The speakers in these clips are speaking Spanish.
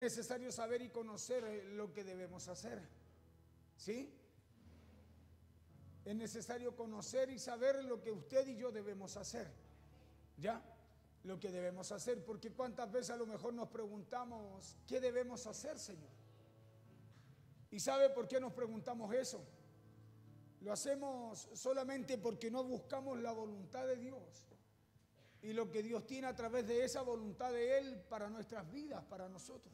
necesario saber y conocer lo que debemos hacer. ¿Sí? Es necesario conocer y saber lo que usted y yo debemos hacer. ¿Ya? Lo que debemos hacer, porque cuántas veces a lo mejor nos preguntamos, ¿qué debemos hacer, Señor? ¿Y sabe por qué nos preguntamos eso? Lo hacemos solamente porque no buscamos la voluntad de Dios y lo que Dios tiene a través de esa voluntad de Él para nuestras vidas, para nosotros.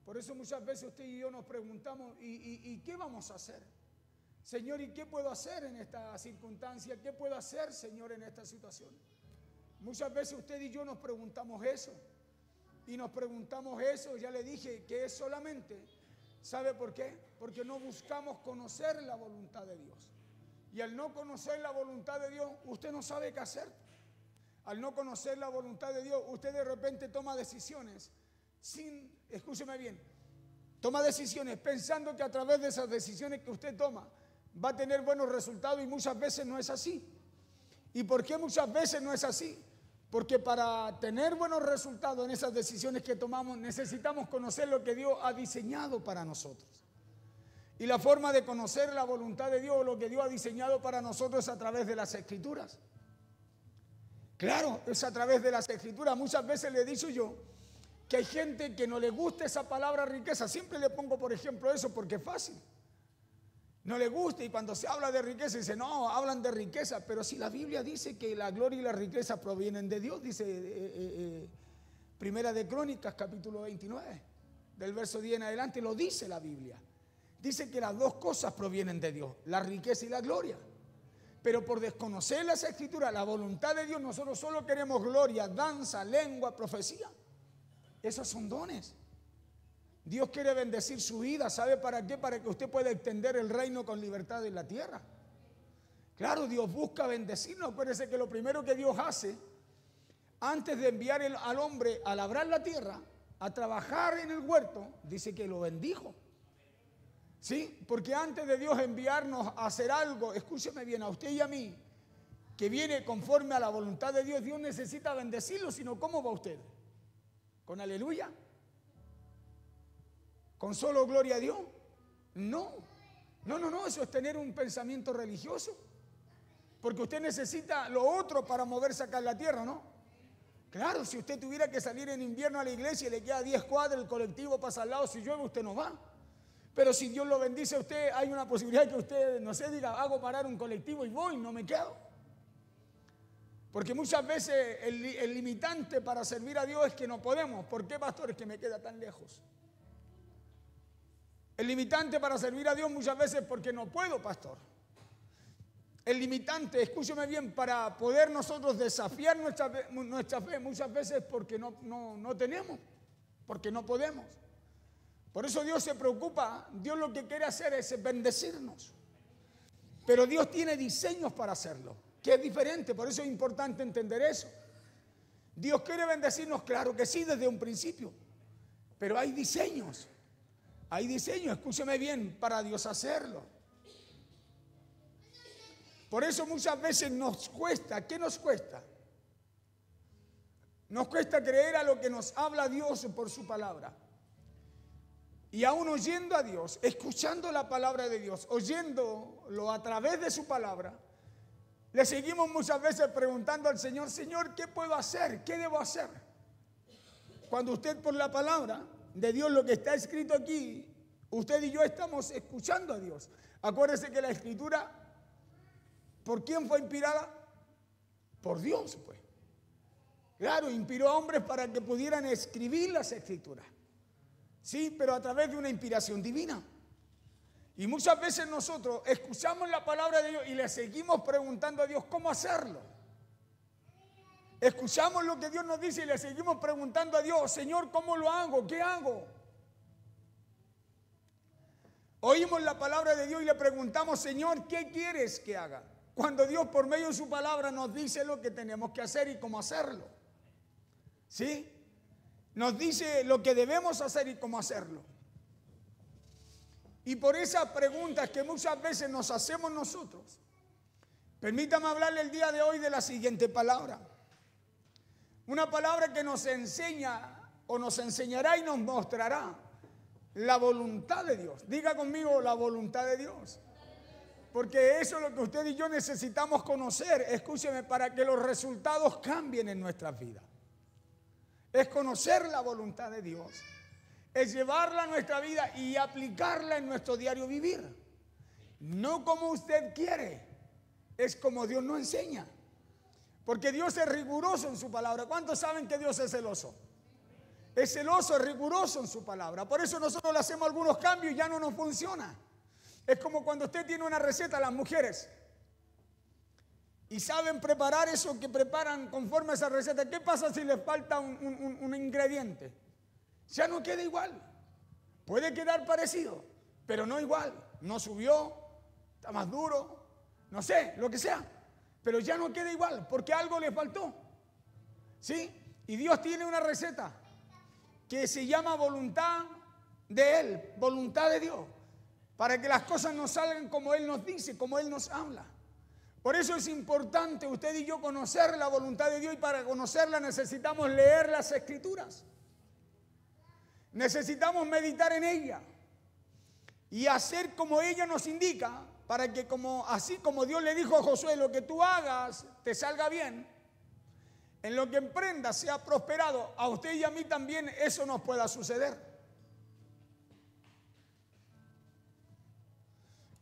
Por eso muchas veces usted y yo nos preguntamos, ¿y qué vamos a hacer? Señor, ¿y qué puedo hacer en esta circunstancia? ¿Qué puedo hacer, Señor, en esta situación? Muchas veces usted y yo nos preguntamos eso. Y nos preguntamos eso, ya le dije, que es solamente, ¿sabe por qué? Porque no buscamos conocer la voluntad de Dios. Y al no conocer la voluntad de Dios, usted no sabe qué hacer. Al no conocer la voluntad de Dios, usted de repente toma decisiones sin, escúcheme bien, toma decisiones pensando que a través de esas decisiones que usted toma va a tener buenos resultados y muchas veces no es así. ¿Y por qué muchas veces no es así? Porque para tener buenos resultados en esas decisiones que tomamos necesitamos conocer lo que Dios ha diseñado para nosotros. Y la forma de conocer la voluntad de Dios, lo que Dios ha diseñado para nosotros es a través de las Escrituras. Claro, es a través de las Escrituras. Muchas veces le he dicho yo que hay gente que no le gusta esa palabra riqueza. Siempre le pongo por ejemplo eso porque es fácil. No le gusta y cuando se habla de riqueza dice, no, hablan de riqueza. Pero si la Biblia dice que la gloria y la riqueza provienen de Dios, dice Primera de Crónicas, capítulo 29, del verso 10 en adelante, lo dice la Biblia. Dice que las dos cosas provienen de Dios, la riqueza y la gloria. Pero por desconocer las Escrituras, la voluntad de Dios, nosotros solo queremos gloria, danza, lengua, profecía. Esos son dones. Dios quiere bendecir su vida. ¿Sabe para qué? Para que usted pueda extender el reino con libertad en la tierra. Claro, Dios busca bendecirnos. Acuérdese que lo primero que Dios hace, antes de enviar al hombre a labrar la tierra, a trabajar en el huerto, dice que lo bendijo. ¿Sí? Porque antes de Dios enviarnos a hacer algo, escúcheme bien, a usted y a mí, que viene conforme a la voluntad de Dios, Dios necesita bendecirlo, sino ¿cómo va usted? ¿Con aleluya? ¿Con solo gloria a Dios? No, eso es tener un pensamiento religioso. Porque usted necesita lo otro para moverse acá en la tierra, ¿no? Claro, si usted tuviera que salir en invierno a la iglesia y le queda 10 cuadras, el colectivo pasa al lado, si llueve usted no va. Pero si Dios lo bendice a usted, hay una posibilidad que usted, no sé, diga, hago parar un colectivo y voy, no me quedo. Porque muchas veces el limitante para servir a Dios es que no podemos. ¿Por qué, pastor? Es que me queda tan lejos. El limitante para servir a Dios muchas veces es porque no puedo, pastor. El limitante, escúcheme bien, para poder nosotros desafiar nuestra fe muchas veces porque no tenemos, porque no podemos. Por eso Dios se preocupa, Dios lo que quiere hacer es bendecirnos. Pero Dios tiene diseños para hacerlo, que es diferente, por eso es importante entender eso. Dios quiere bendecirnos, claro que sí, desde un principio, pero hay diseños. Hay diseños, escúcheme bien, para Dios hacerlo. Por eso muchas veces nos cuesta, ¿qué nos cuesta? Nos cuesta creer a lo que nos habla Dios por su palabra. Y aún oyendo a Dios, escuchando la palabra de Dios, oyéndolo a través de su palabra, le seguimos muchas veces preguntando al Señor, Señor, ¿qué puedo hacer? ¿Qué debo hacer? Cuando usted por la palabra de Dios, lo que está escrito aquí, usted y yo estamos escuchando a Dios. Acuérdese que la Escritura, ¿por quién fue inspirada? Por Dios, pues. Claro, inspiró a hombres para que pudieran escribir las Escrituras. Sí, pero a través de una inspiración divina. Y muchas veces nosotros escuchamos la palabra de Dios y le seguimos preguntando a Dios cómo hacerlo. Escuchamos lo que Dios nos dice y le seguimos preguntando a Dios, Señor, ¿cómo lo hago? ¿Qué hago? Oímos la palabra de Dios y le preguntamos, Señor, ¿qué quieres que haga? Cuando Dios por medio de su palabra nos dice lo que tenemos que hacer y cómo hacerlo. ¿Sí? Nos dice lo que debemos hacer y cómo hacerlo. Y por esas preguntas que muchas veces nos hacemos nosotros, permítame hablarle el día de hoy de la siguiente palabra. Una palabra que nos enseña o nos enseñará y nos mostrará la voluntad de Dios. Diga conmigo, la voluntad de Dios. Porque eso es lo que usted y yo necesitamos conocer, escúcheme, para que los resultados cambien en nuestras vidas. Es conocer la voluntad de Dios, es llevarla a nuestra vida y aplicarla en nuestro diario vivir. No como usted quiere, es como Dios nos enseña. Porque Dios es riguroso en su palabra. ¿Cuántos saben que Dios es celoso? Es celoso, es riguroso en su palabra. Por eso nosotros le hacemos algunos cambios y ya no nos funciona. Es como cuando usted tiene una receta, las mujeres, y saben preparar eso que preparan conforme a esa receta. ¿Qué pasa si les falta un ingrediente? Ya no queda igual. Puede quedar parecido, pero no igual. No subió, está más duro, no sé, lo que sea. Pero ya no queda igual, porque algo le faltó. ¿Sí? Y Dios tiene una receta que se llama voluntad de Él, voluntad de Dios, para que las cosas nos salgan como Él nos dice, como Él nos habla. Por eso es importante usted y yo conocer la voluntad de Dios, y para conocerla necesitamos leer las Escrituras. Necesitamos meditar en ella y hacer como ella nos indica, para que así como Dios le dijo a Josué, lo que tú hagas te salga bien, en lo que emprendas sea prosperado, a usted y a mí también eso nos pueda suceder.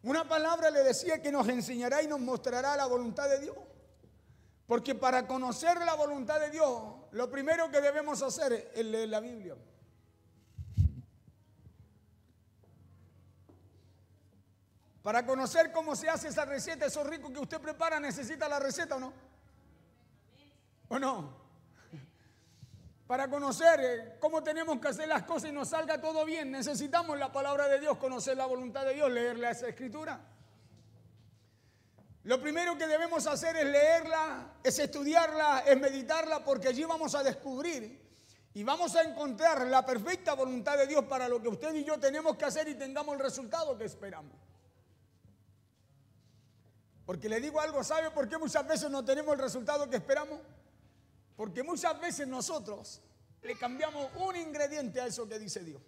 Una palabra le decía que nos enseñará y nos mostrará la voluntad de Dios. Porque para conocer la voluntad de Dios, lo primero que debemos hacer es leer la Biblia. Para conocer cómo se hace esa receta, esos ricos que usted prepara, ¿necesita la receta o no? ¿O no? Para conocer cómo tenemos que hacer las cosas y nos salga todo bien, necesitamos la palabra de Dios, conocer la voluntad de Dios, leer esa escritura. Lo primero que debemos hacer es leerla, es estudiarla, es meditarla, porque allí vamos a descubrir y vamos a encontrar la perfecta voluntad de Dios para lo que usted y yo tenemos que hacer y tengamos el resultado que esperamos. Porque le digo algo, ¿sabe por qué muchas veces no tenemos el resultado que esperamos? Porque muchas veces nosotros le cambiamos un ingrediente a eso que dice Dios.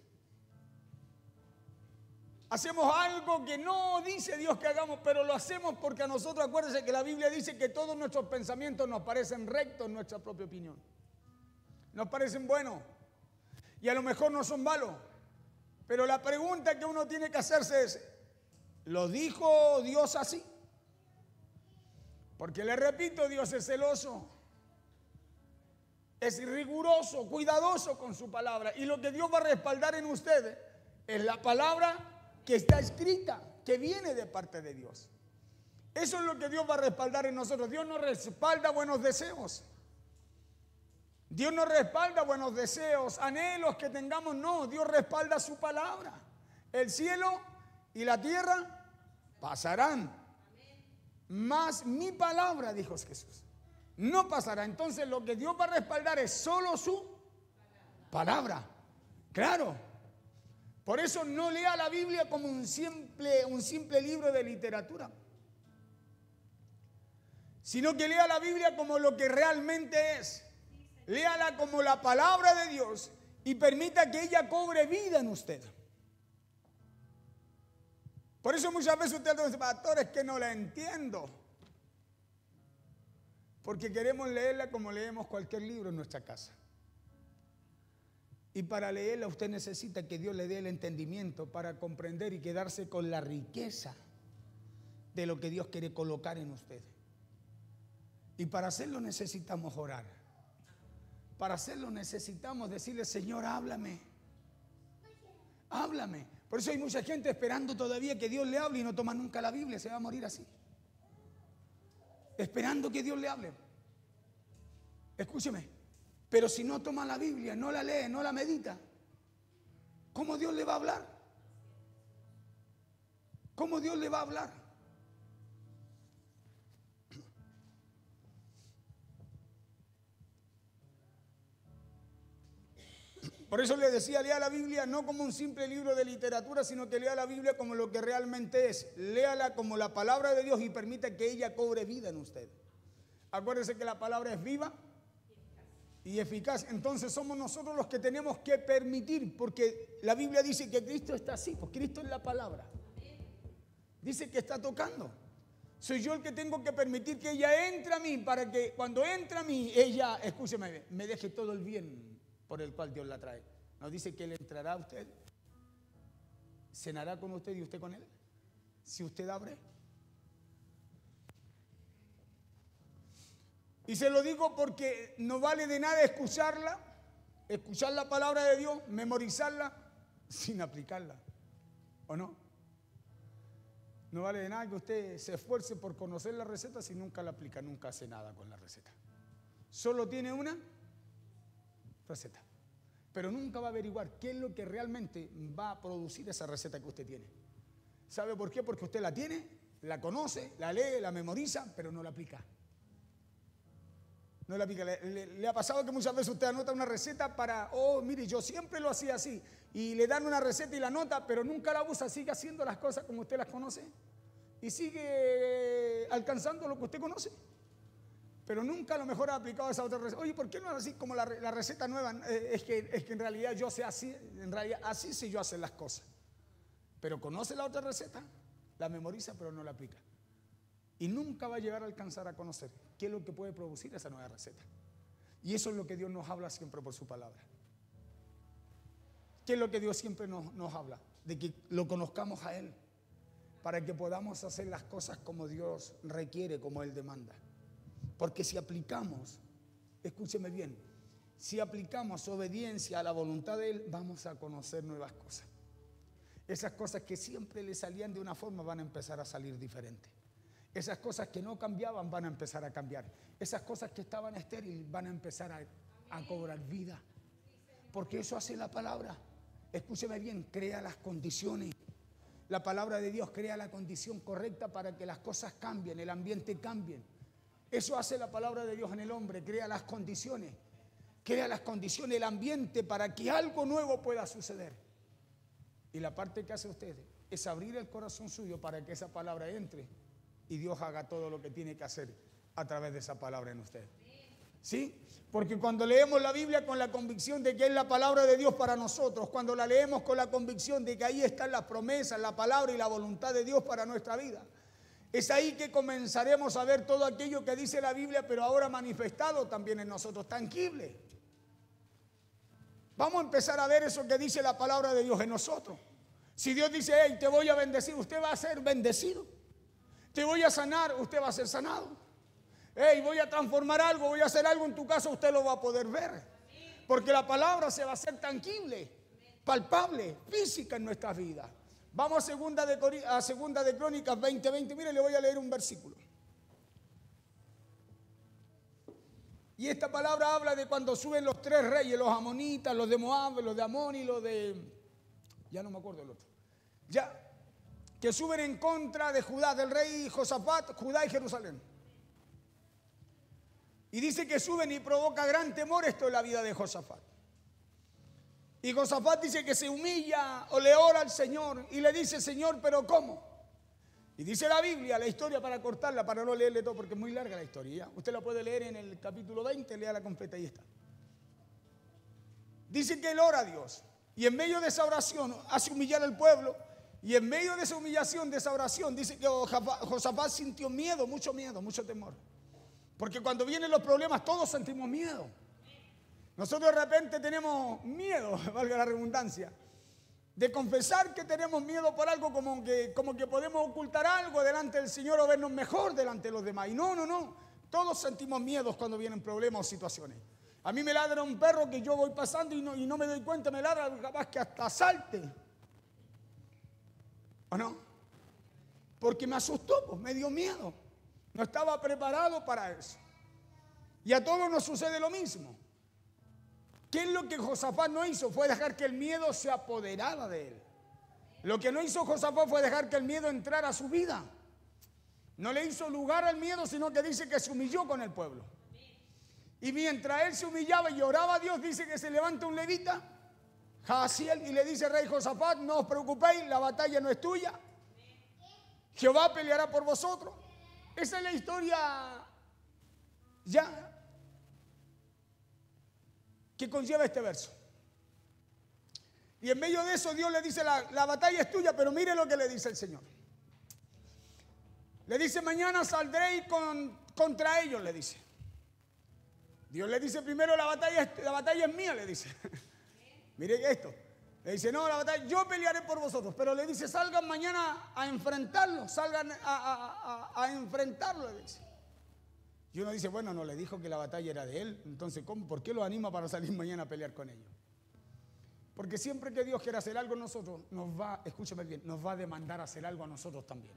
Hacemos algo que no dice Dios que hagamos, pero lo hacemos porque a nosotros, acuérdense que la Biblia dice que todos nuestros pensamientos nos parecen rectos en nuestra propia opinión. Nos parecen buenos y a lo mejor no son malos. Pero la pregunta que uno tiene que hacerse es, ¿lo dijo Dios así? Porque le repito, Dios es celoso. Es riguroso, cuidadoso con su palabra. Y lo que Dios va a respaldar en ustedes es la palabra que está escrita, que viene de parte de Dios. Eso es lo que Dios va a respaldar en nosotros. Dios nos respalda buenos deseos. Dios nos respalda buenos deseos, anhelos que tengamos. No, Dios respalda su palabra. El cielo y la tierra pasarán, mas mi palabra, dijo Jesús, no pasará. Entonces lo que Dios va a respaldar es solo su palabra. Claro. Por eso no lea la Biblia como un simple libro de literatura, sino que lea la Biblia como lo que realmente es. Léala como la palabra de Dios y permita que ella cobre vida en usted. Por eso muchas veces usted dice, pastor, es que no la entiendo. Porque queremos leerla como leemos cualquier libro en nuestra casa. Y para leerla usted necesita que Dios le dé el entendimiento para comprender y quedarse con la riqueza de lo que Dios quiere colocar en usted. Y para hacerlo necesitamos orar. Para hacerlo necesitamos decirle, Señor, háblame. Háblame. Por eso hay mucha gente esperando todavía que Dios le hable y no toma nunca la Biblia, se va a morir así. Esperando que Dios le hable. Escúcheme, pero si no toma la Biblia, no la lee, no la medita, ¿cómo Dios le va a hablar? ¿Cómo Dios le va a hablar? Por eso le decía, lea la Biblia no como un simple libro de literatura, sino que lea la Biblia como lo que realmente es. Léala como la palabra de Dios y permita que ella cobre vida en usted. Acuérdese que la palabra es viva y eficaz. Entonces somos nosotros los que tenemos que permitir, porque la Biblia dice que Cristo está así, pues Cristo es la palabra. Dice que está tocando. Soy yo el que tengo que permitir que ella entre a mí, para que cuando entra a mí, ella, escúcheme, me deje todo el bien por el cual Dios la trae. ¿No dice que Él entrará a usted? ¿Cenará con usted y usted con Él? Si usted abre. Y se lo digo porque no vale de nada escucharla, escuchar la palabra de Dios, memorizarla, sin aplicarla. ¿O no? No vale de nada que usted se esfuerce por conocer la receta si nunca la aplica, nunca hace nada con la receta. Solo tiene una receta, pero nunca va a averiguar qué es lo que realmente va a producir esa receta que usted tiene. ¿Sabe por qué? Porque usted la tiene, la conoce, la lee, la memoriza, pero no la aplica. No la aplica. Le ha pasado que muchas veces usted anota una receta para, oh, mire, yo siempre lo hacía así, y le dan una receta y la anota, pero nunca la usa, sigue haciendo las cosas como usted las conoce y sigue alcanzando lo que usted conoce, pero nunca a lo mejor ha aplicado esa otra receta. Oye, ¿por qué no es así como la receta nueva? Es que en realidad yo sé así, en realidad así sé yo hacer las cosas, pero conoce la otra receta, la memoriza, pero no la aplica. Y nunca va a llegar a alcanzar a conocer qué es lo que puede producir esa nueva receta. Y eso es lo que Dios nos habla siempre por su palabra. ¿Qué es lo que Dios siempre nos habla? De que lo conozcamos a Él, para que podamos hacer las cosas como Dios requiere, como Él demanda. Porque si aplicamos, escúcheme bien, si aplicamos obediencia a la voluntad de Él, vamos a conocer nuevas cosas. Esas cosas que siempre le salían de una forma van a empezar a salir diferentes. Esas cosas que no cambiaban van a empezar a cambiar. Esas cosas que estaban estériles van a empezar a cobrar vida. Porque eso hace la palabra. Escúcheme bien, crea las condiciones. La palabra de Dios crea la condición correcta para que las cosas cambien, el ambiente cambie. Eso hace la palabra de Dios en el hombre, crea las condiciones. Crea las condiciones, el ambiente para que algo nuevo pueda suceder. Y la parte que hace usted es abrir el corazón suyo para que esa palabra entre y Dios haga todo lo que tiene que hacer a través de esa palabra en usted. ¿Sí? Porque cuando leemos la Biblia con la convicción de que es la palabra de Dios para nosotros, cuando la leemos con la convicción de que ahí están las promesas, la palabra y la voluntad de Dios para nuestra vida, es ahí que comenzaremos a ver todo aquello que dice la Biblia, pero ahora manifestado también en nosotros, tangible. Vamos a empezar a ver eso que dice la palabra de Dios en nosotros. Si Dios dice, hey, te voy a bendecir, usted va a ser bendecido. Te voy a sanar, usted va a ser sanado. Hey, voy a transformar algo, voy a hacer algo en tu casa, usted lo va a poder ver. Porque la palabra se va a hacer tangible, palpable, física en nuestras vidas. Vamos a segunda de Crónicas 20:20. Mire, le voy a leer un versículo. Y esta palabra habla de cuando suben los tres reyes, los amonitas, los de Moab, los de Amón y los de... ya no me acuerdo el otro. Ya, que suben en contra de Judá, del rey Josafat, Judá y Jerusalén. Y dice que suben y provoca gran temor esto en la vida de Josafat. Y Josafat dice que se humilla o le ora al Señor y le dice, Señor, ¿pero cómo? Y dice la Biblia, la historia para cortarla, para no leerle todo, porque es muy larga la historia. Usted la puede leer en el capítulo 20, lea la completa y está. Dice que él ora a Dios y en medio de esa oración hace humillar al pueblo. Y en medio de esa humillación, de esa oración, dice que Josafat sintió miedo, mucho temor. Porque cuando vienen los problemas, todos sentimos miedo. Nosotros de repente tenemos miedo, valga la redundancia, de confesar que tenemos miedo por algo como que podemos ocultar algo delante del Señor o vernos mejor delante de los demás. Y no. Todos sentimos miedos cuando vienen problemas o situaciones. A mí me ladra un perro que yo voy pasando y no me doy cuenta, me ladra capaz que hasta salte. ¿O no? Porque me asustó, pues me dio miedo. No estaba preparado para eso. Y a todos nos sucede lo mismo. ¿Qué es lo que Josafat no hizo? Fue dejar que el miedo se apoderara de él. Lo que no hizo Josafat fue dejar que el miedo entrara a su vida. No le hizo lugar al miedo, sino que dice que se humilló con el pueblo. Y mientras él se humillaba y oraba a Dios, dice que se levanta un levita, Jaasiel, y le dice, rey Josafat, no os preocupéis, la batalla no es tuya. Jehová peleará por vosotros. Esa es la historia ya que conlleva este verso. Y en medio de eso Dios le dice, la batalla es tuya, pero mire lo que le dice el Señor. Le dice, mañana saldré contra ellos, le dice. Dios le dice primero, la batalla es mía, le dice. Mire esto. Le dice, no, la batalla, yo pelearé por vosotros. Pero le dice, salgan mañana a enfrentarlo, salgan a enfrentarlo, le dice. Y uno dice, bueno, no le dijo que la batalla era de él. Entonces, ¿por qué lo anima para salir mañana a pelear con ellos? Porque siempre que Dios quiere hacer algo en nosotros, escúchame bien, nos va a demandar hacer algo a nosotros también.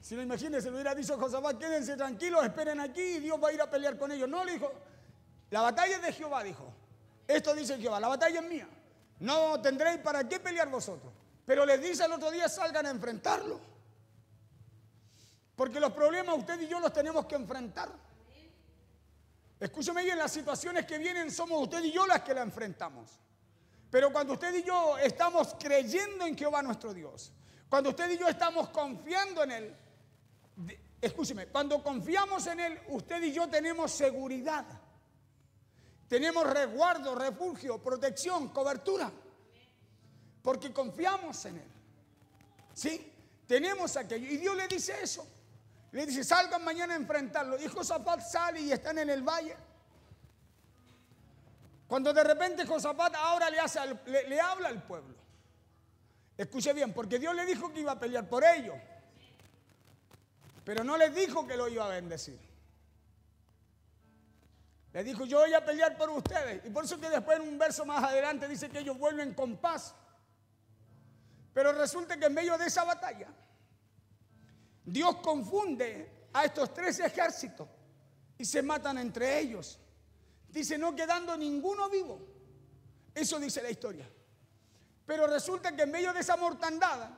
Si no, imagínense, le hubiera dicho a Josafat, quédense tranquilos, esperen aquí y Dios va a ir a pelear con ellos. No, le dijo, la batalla es de Jehová, dijo. Esto dice Jehová, la batalla es mía. No tendréis para qué pelear vosotros. Pero les dice el otro día, salgan a enfrentarlo. Porque los problemas usted y yo los tenemos que enfrentar. Escúcheme bien, las situaciones que vienen somos usted y yo las que las enfrentamos. Pero cuando usted y yo estamos creyendo en Jehová nuestro Dios, cuando usted y yo estamos confiando en Él, escúcheme, cuando confiamos en Él, usted y yo tenemos seguridad. Tenemos resguardo, refugio, protección, cobertura. Porque confiamos en Él. ¿Sí? Tenemos aquello. Y Dios le dice eso. Le dice, salgan mañana a enfrentarlo. Y Josafat sale y están en el valle. Cuando de repente Josafat ahora le habla al pueblo. Escuche bien, porque Dios le dijo que iba a pelear por ellos. Pero no les dijo que lo iba a bendecir. Le dijo, yo voy a pelear por ustedes. Y por eso que después en un verso más adelante dice que ellos vuelven con paz. Pero resulta que en medio de esa batalla, Dios confunde a estos 3 ejércitos y se matan entre ellos. Dice, no quedando ninguno vivo. Eso dice la historia. Pero resulta que en medio de esa mortandad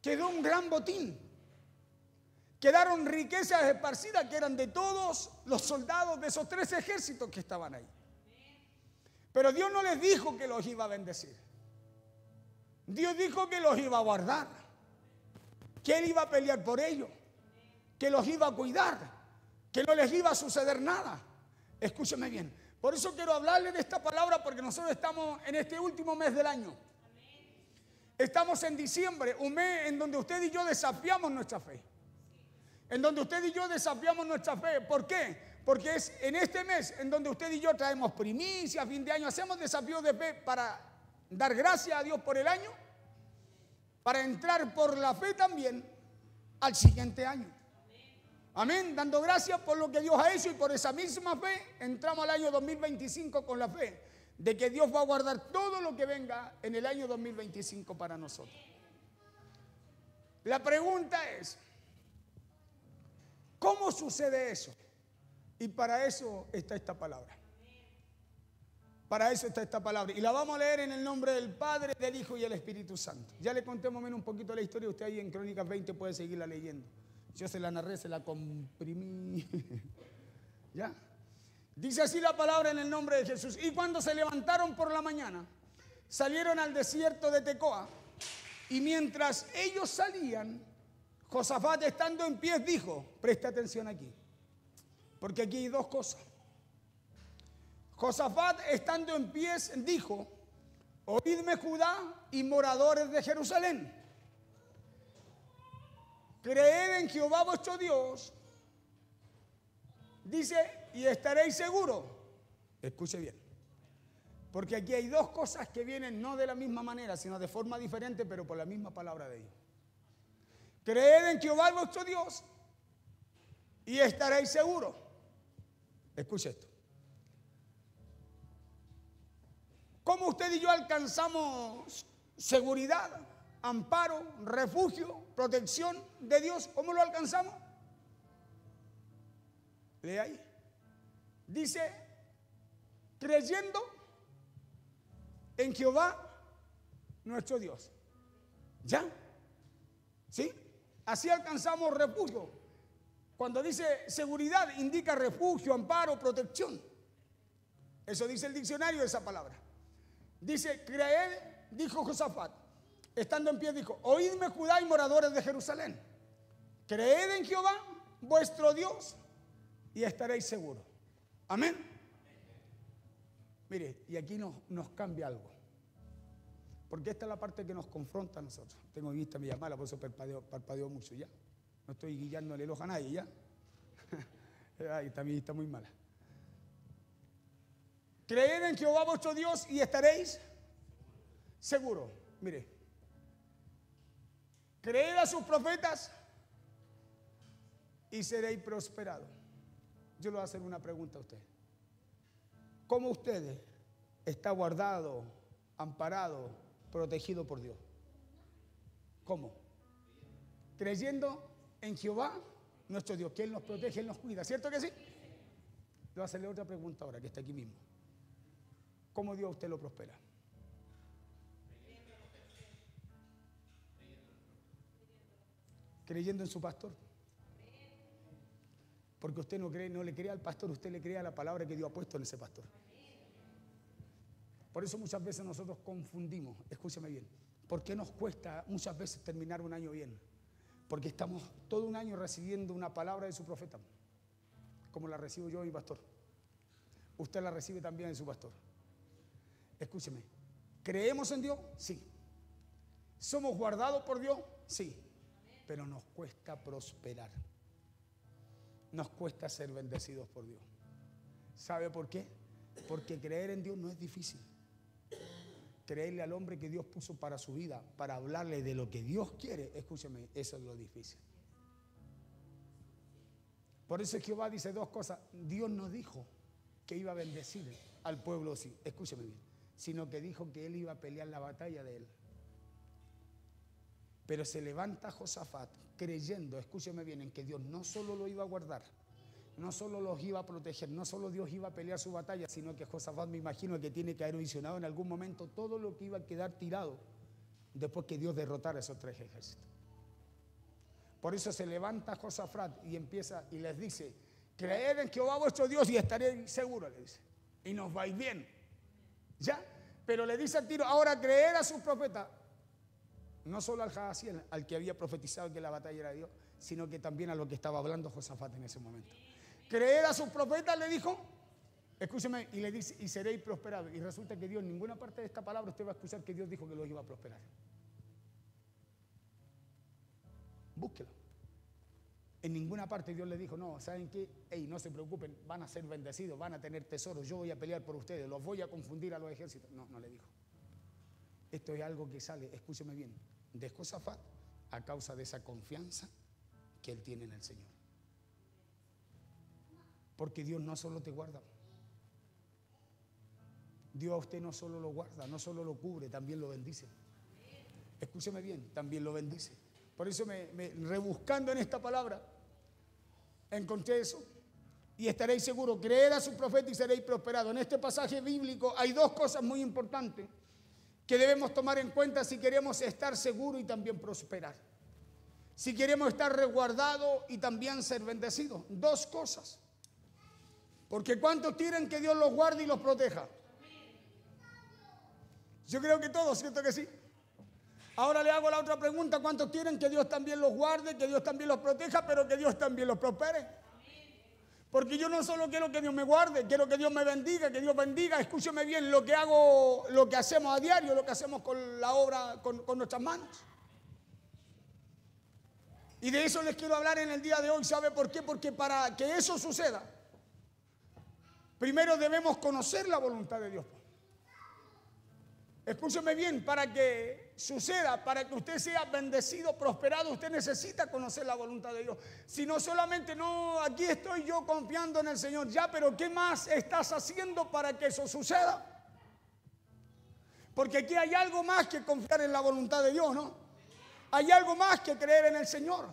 quedó un gran botín. Quedaron riquezas esparcidas que eran de todos los soldados de esos 3 ejércitos que estaban ahí. Pero Dios no les dijo que los iba a bendecir. Dios dijo que los iba a guardar, que Él iba a pelear por ellos, que los iba a cuidar, que no les iba a suceder nada. Escúcheme bien. Por eso quiero hablarle de esta palabra, porque nosotros estamos en este último mes del año. Estamos en diciembre, un mes en donde usted y yo desafiamos nuestra fe. En donde usted y yo desafiamos nuestra fe. ¿Por qué? Porque es en este mes en donde usted y yo traemos primicia, fin de año, hacemos desafíos de fe para dar gracias a Dios por el año, para entrar por la fe también al siguiente año. Amén, dando gracias por lo que Dios ha hecho y por esa misma fe entramos al año 2025 con la fe de que Dios va a guardar todo lo que venga en el año 2025 para nosotros. La pregunta es, ¿cómo sucede eso? Y para eso está esta palabra. Para eso está esta palabra. Y la vamos a leer en el nombre del Padre, del Hijo y del Espíritu Santo. Ya le conté más o menos un poquito la historia. Usted ahí en Crónicas 20 puede seguirla leyendo. Yo se la narré, se la comprimí. ¿Ya? Dice así la palabra en el nombre de Jesús. Y cuando se levantaron por la mañana, salieron al desierto de Tecoa. Y mientras ellos salían, Josafat estando en pie dijo, presta atención aquí, porque aquí hay 2 cosas. Josafat estando en pie dijo, oídme Judá y moradores de Jerusalén. Creed en Jehová vuestro Dios, dice, y estaréis seguros. Escuche bien, porque aquí hay 2 cosas que vienen no de la misma manera, sino de forma diferente, pero por la misma palabra de Dios. Creed en Jehová vuestro Dios y estaréis seguros. Escuche esto. ¿Cómo usted y yo alcanzamos seguridad, amparo, refugio, protección de Dios? ¿Cómo lo alcanzamos? Lee ahí. Dice, creyendo en Jehová nuestro Dios. ¿Ya? ¿Sí? Así alcanzamos refugio. Cuando dice seguridad, indica refugio, amparo, protección. Eso dice el diccionario de esa palabra. Dice, creed, dijo Josafat, estando en pie dijo, oídme Judá y moradores de Jerusalén. Creed en Jehová, vuestro Dios, y estaréis seguros. Amén. Mire, y aquí nos cambia algo. Porque esta es la parte que nos confronta a nosotros. Tengo vista media mala, por eso parpadeo mucho ya. No estoy guiándole el ojo a nadie ya. Ay, esta vista está muy mala. Creed en Jehová vuestro Dios y estaréis seguros. Mire, creed a sus profetas y seréis prosperados. Yo le voy a hacer una pregunta a usted. ¿Cómo usted está guardado, amparado, protegido por Dios? ¿Cómo? Creyendo en Jehová, nuestro Dios, que Él nos protege, Él nos cuida. ¿Cierto que sí? Le voy a hacerle otra pregunta ahora, que está aquí mismo. ¿Cómo Dios a usted lo prospera? Creyendo en su pastor. Porque usted no le cree al pastor, usted le cree a la palabra que Dios ha puesto en ese pastor. Por eso muchas veces nosotros confundimos, escúcheme bien, ¿por qué nos cuesta muchas veces terminar un año bien? Porque estamos todo un año recibiendo una palabra de su profeta, como la recibo yo de mi pastor. Usted la recibe también de su pastor. Escúcheme, ¿creemos en Dios? Sí. ¿Somos guardados por Dios? Sí. Pero nos cuesta prosperar. Nos cuesta ser bendecidos por Dios. ¿Sabe por qué? Porque creer en Dios no es difícil. Creerle al hombre que Dios puso para su vida, para hablarle de lo que Dios quiere, escúcheme, eso es lo difícil. Por eso Jehová dice dos cosas. Dios no dijo que iba a bendecir al pueblo, sí, escúcheme bien, sino que dijo que Él iba a pelear la batalla de Él. Pero se levanta Josafat creyendo, escúcheme bien, en que Dios no solo lo iba a guardar, no solo los iba a proteger, no solo Dios iba a pelear su batalla, sino que Josafat, me imagino que tiene que haber visionado en algún momento todo lo que iba a quedar tirado después que Dios derrotara esos tres ejércitos. Por eso se levanta Josafat y empieza y les dice: creed en Jehová vuestro Dios y estaréis seguros, le dice, y nos vais bien. ¿Ya? Pero le dice al tiro: ahora creed a sus profetas. No solo al Jahaziel, al que había profetizado que la batalla era de Dios, sino que también a lo que estaba hablando Josafat en ese momento. Creed a sus profetas, le dijo, escúcheme, y le dice: y seréis prosperados. Y resulta que Dios, en ninguna parte de esta palabra usted va a escuchar que Dios dijo que los iba a prosperar. Búsquelo. En ninguna parte Dios le dijo: no, ¿saben qué? Ey, no se preocupen, van a ser bendecidos, van a tener tesoros, yo voy a pelear por ustedes, los voy a confundir a los ejércitos. No, no le dijo. Esto es algo que sale, escúcheme bien, de Josafat a causa de esa confianza que él tiene en el Señor. Porque Dios no solo te guarda, Dios a usted no solo lo guarda, no solo lo cubre, también lo bendice. Escúcheme bien, también lo bendice. Por eso rebuscando en esta palabra, encontré eso. Y estaréis seguros, creed a su profeta y seréis prosperados. En este pasaje bíblico hay dos cosas muy importantes que debemos tomar en cuenta si queremos estar seguros y también prosperar. Si queremos estar resguardados y también ser bendecidos. Dos cosas. Porque ¿cuántos quieren que Dios los guarde y los proteja? Yo creo que todos, ¿cierto que sí? Ahora le hago la otra pregunta: ¿cuántos quieren que Dios también los guarde, que Dios también los proteja, pero que Dios también los prospere? Porque yo no solo quiero que Dios me guarde, quiero que Dios me bendiga, que Dios bendiga, escúcheme bien, lo que hago, lo que hacemos a diario, lo que hacemos con la obra, con nuestras manos. Y de eso les quiero hablar en el día de hoy. ¿Sabe por qué? Porque para que eso suceda, primero debemos conocer la voluntad de Dios. Escúcheme bien, para que suceda, para que usted sea bendecido, prosperado, usted necesita conocer la voluntad de Dios. Si no solamente, no, aquí estoy yo confiando en el Señor, ya, pero ¿qué más estás haciendo para que eso suceda? Porque aquí hay algo más que confiar en la voluntad de Dios, ¿no? Hay algo más que creer en el Señor.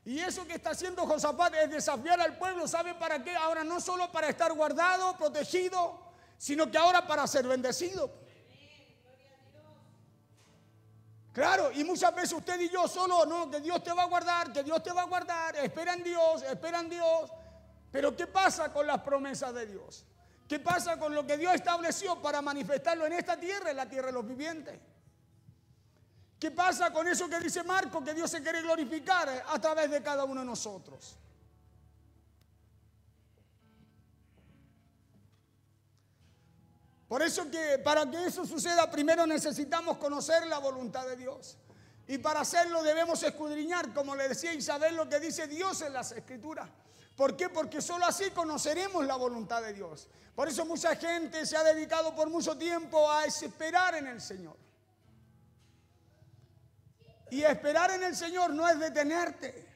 Y eso que está haciendo Josafat es desafiar al pueblo. ¿Sabe para qué? Ahora no solo para estar guardado, protegido, sino que ahora para ser bendecido. Claro, y muchas veces usted y yo solo, no, que Dios te va a guardar, que Dios te va a guardar, espera en Dios, espera en Dios. Pero ¿qué pasa con las promesas de Dios? ¿Qué pasa con lo que Dios estableció para manifestarlo en esta tierra, en la tierra de los vivientes? ¿Qué pasa con eso que dice Marcos, que Dios se quiere glorificar a través de cada uno de nosotros? Por eso que para que eso suceda, primero necesitamos conocer la voluntad de Dios. Y para hacerlo debemos escudriñar, como le decía Isabel, lo que dice Dios en las Escrituras. ¿Por qué? Porque solo así conoceremos la voluntad de Dios. Por eso mucha gente se ha dedicado por mucho tiempo a esperar en el Señor. Y esperar en el Señor no es detenerte,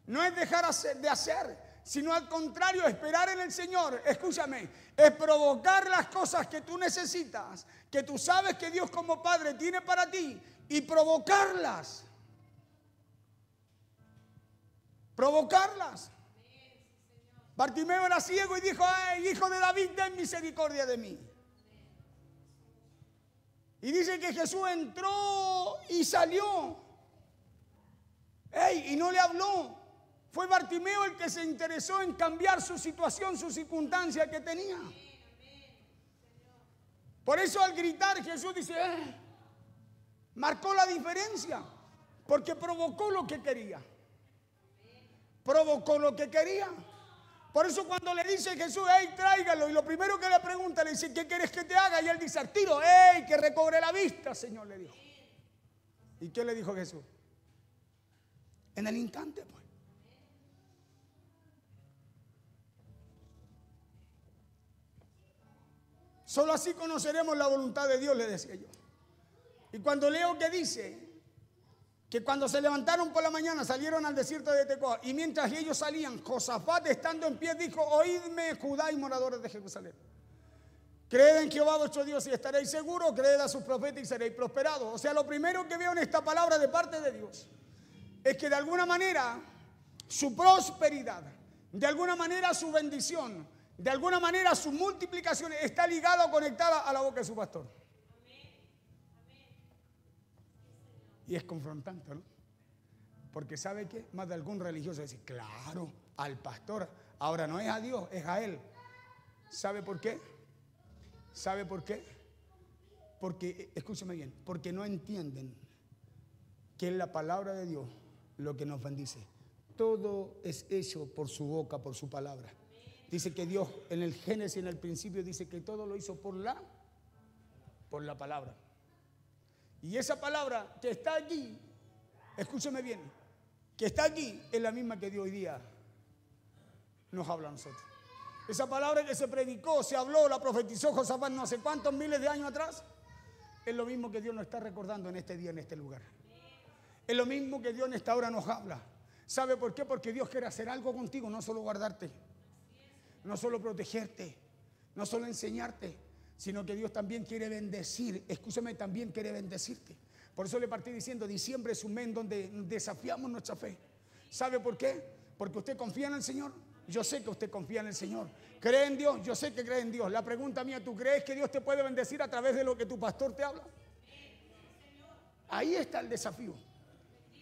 no es dejar de hacer, sino al contrario, esperar en el Señor, escúchame, es provocar las cosas que tú necesitas, que tú sabes que Dios como Padre tiene para ti, y provocarlas. Provocarlas. Bartimeo era ciego y dijo: ay, hijo de David, ten misericordia de mí. Y dice que Jesús entró y salió. Y no le habló. Fue Bartimeo el que se interesó en cambiar su situación, su circunstancia que tenía. Por eso al gritar Jesús dice, marcó la diferencia, porque provocó lo que quería. Provocó lo que quería. Por eso cuando le dice Jesús, tráigalo, y lo primero que le pregunta, le dice, ¿qué quieres que te haga? Y él dice, al tiro, que recobre la vista, Señor, le dijo. ¿Y qué le dijo Jesús? En el instante, pues. Solo así conoceremos la voluntad de Dios, le decía yo. Y cuando leo que dice que cuando se levantaron por la mañana salieron al desierto de Tecoa, y mientras ellos salían, Josafat estando en pie dijo, oídme Judá y moradores de Jerusalén. Creed en Jehová vuestro Dios y estaréis seguros, creed a sus profetas y seréis prosperados. O sea, lo primero que veo en esta palabra de parte de Dios es que de alguna manera su prosperidad, de alguna manera su bendición, de alguna manera su multiplicación está ligada o conectada a la boca de su pastor. Y es confrontante, ¿no? Porque ¿sabe qué? Más de algún religioso dice, claro, al pastor. Ahora no es a Dios, es a él. ¿Sabe por qué? ¿Sabe por qué? Porque, escúcheme bien, porque no entienden que es la palabra de Dios lo que nos bendice. Todo es hecho por su boca, por su palabra. Dice que Dios en el Génesis, en el principio, dice que todo lo hizo por la palabra. Y esa palabra que está aquí, escúcheme bien, que está aquí es la misma que Dios hoy día nos habla a nosotros. Esa palabra que se predicó, se habló, la profetizó Josafat no sé cuántos miles de años atrás, es lo mismo que Dios nos está recordando en este día, en este lugar. Es lo mismo que Dios en esta hora nos habla. ¿Sabe por qué? Porque Dios quiere hacer algo contigo, no solo guardarte, no solo protegerte, no solo enseñarte, sino que Dios también quiere bendecir. Escúchame, también quiere bendecirte. Por eso le partí diciendo, diciembre es un mes donde desafiamos nuestra fe. ¿Sabe por qué? Porque usted confía en el Señor. Yo sé que usted confía en el Señor. ¿Cree en Dios? Yo sé que cree en Dios. La pregunta mía, ¿tú crees que Dios te puede bendecir a través de lo que tu pastor te habla? Ahí está el desafío.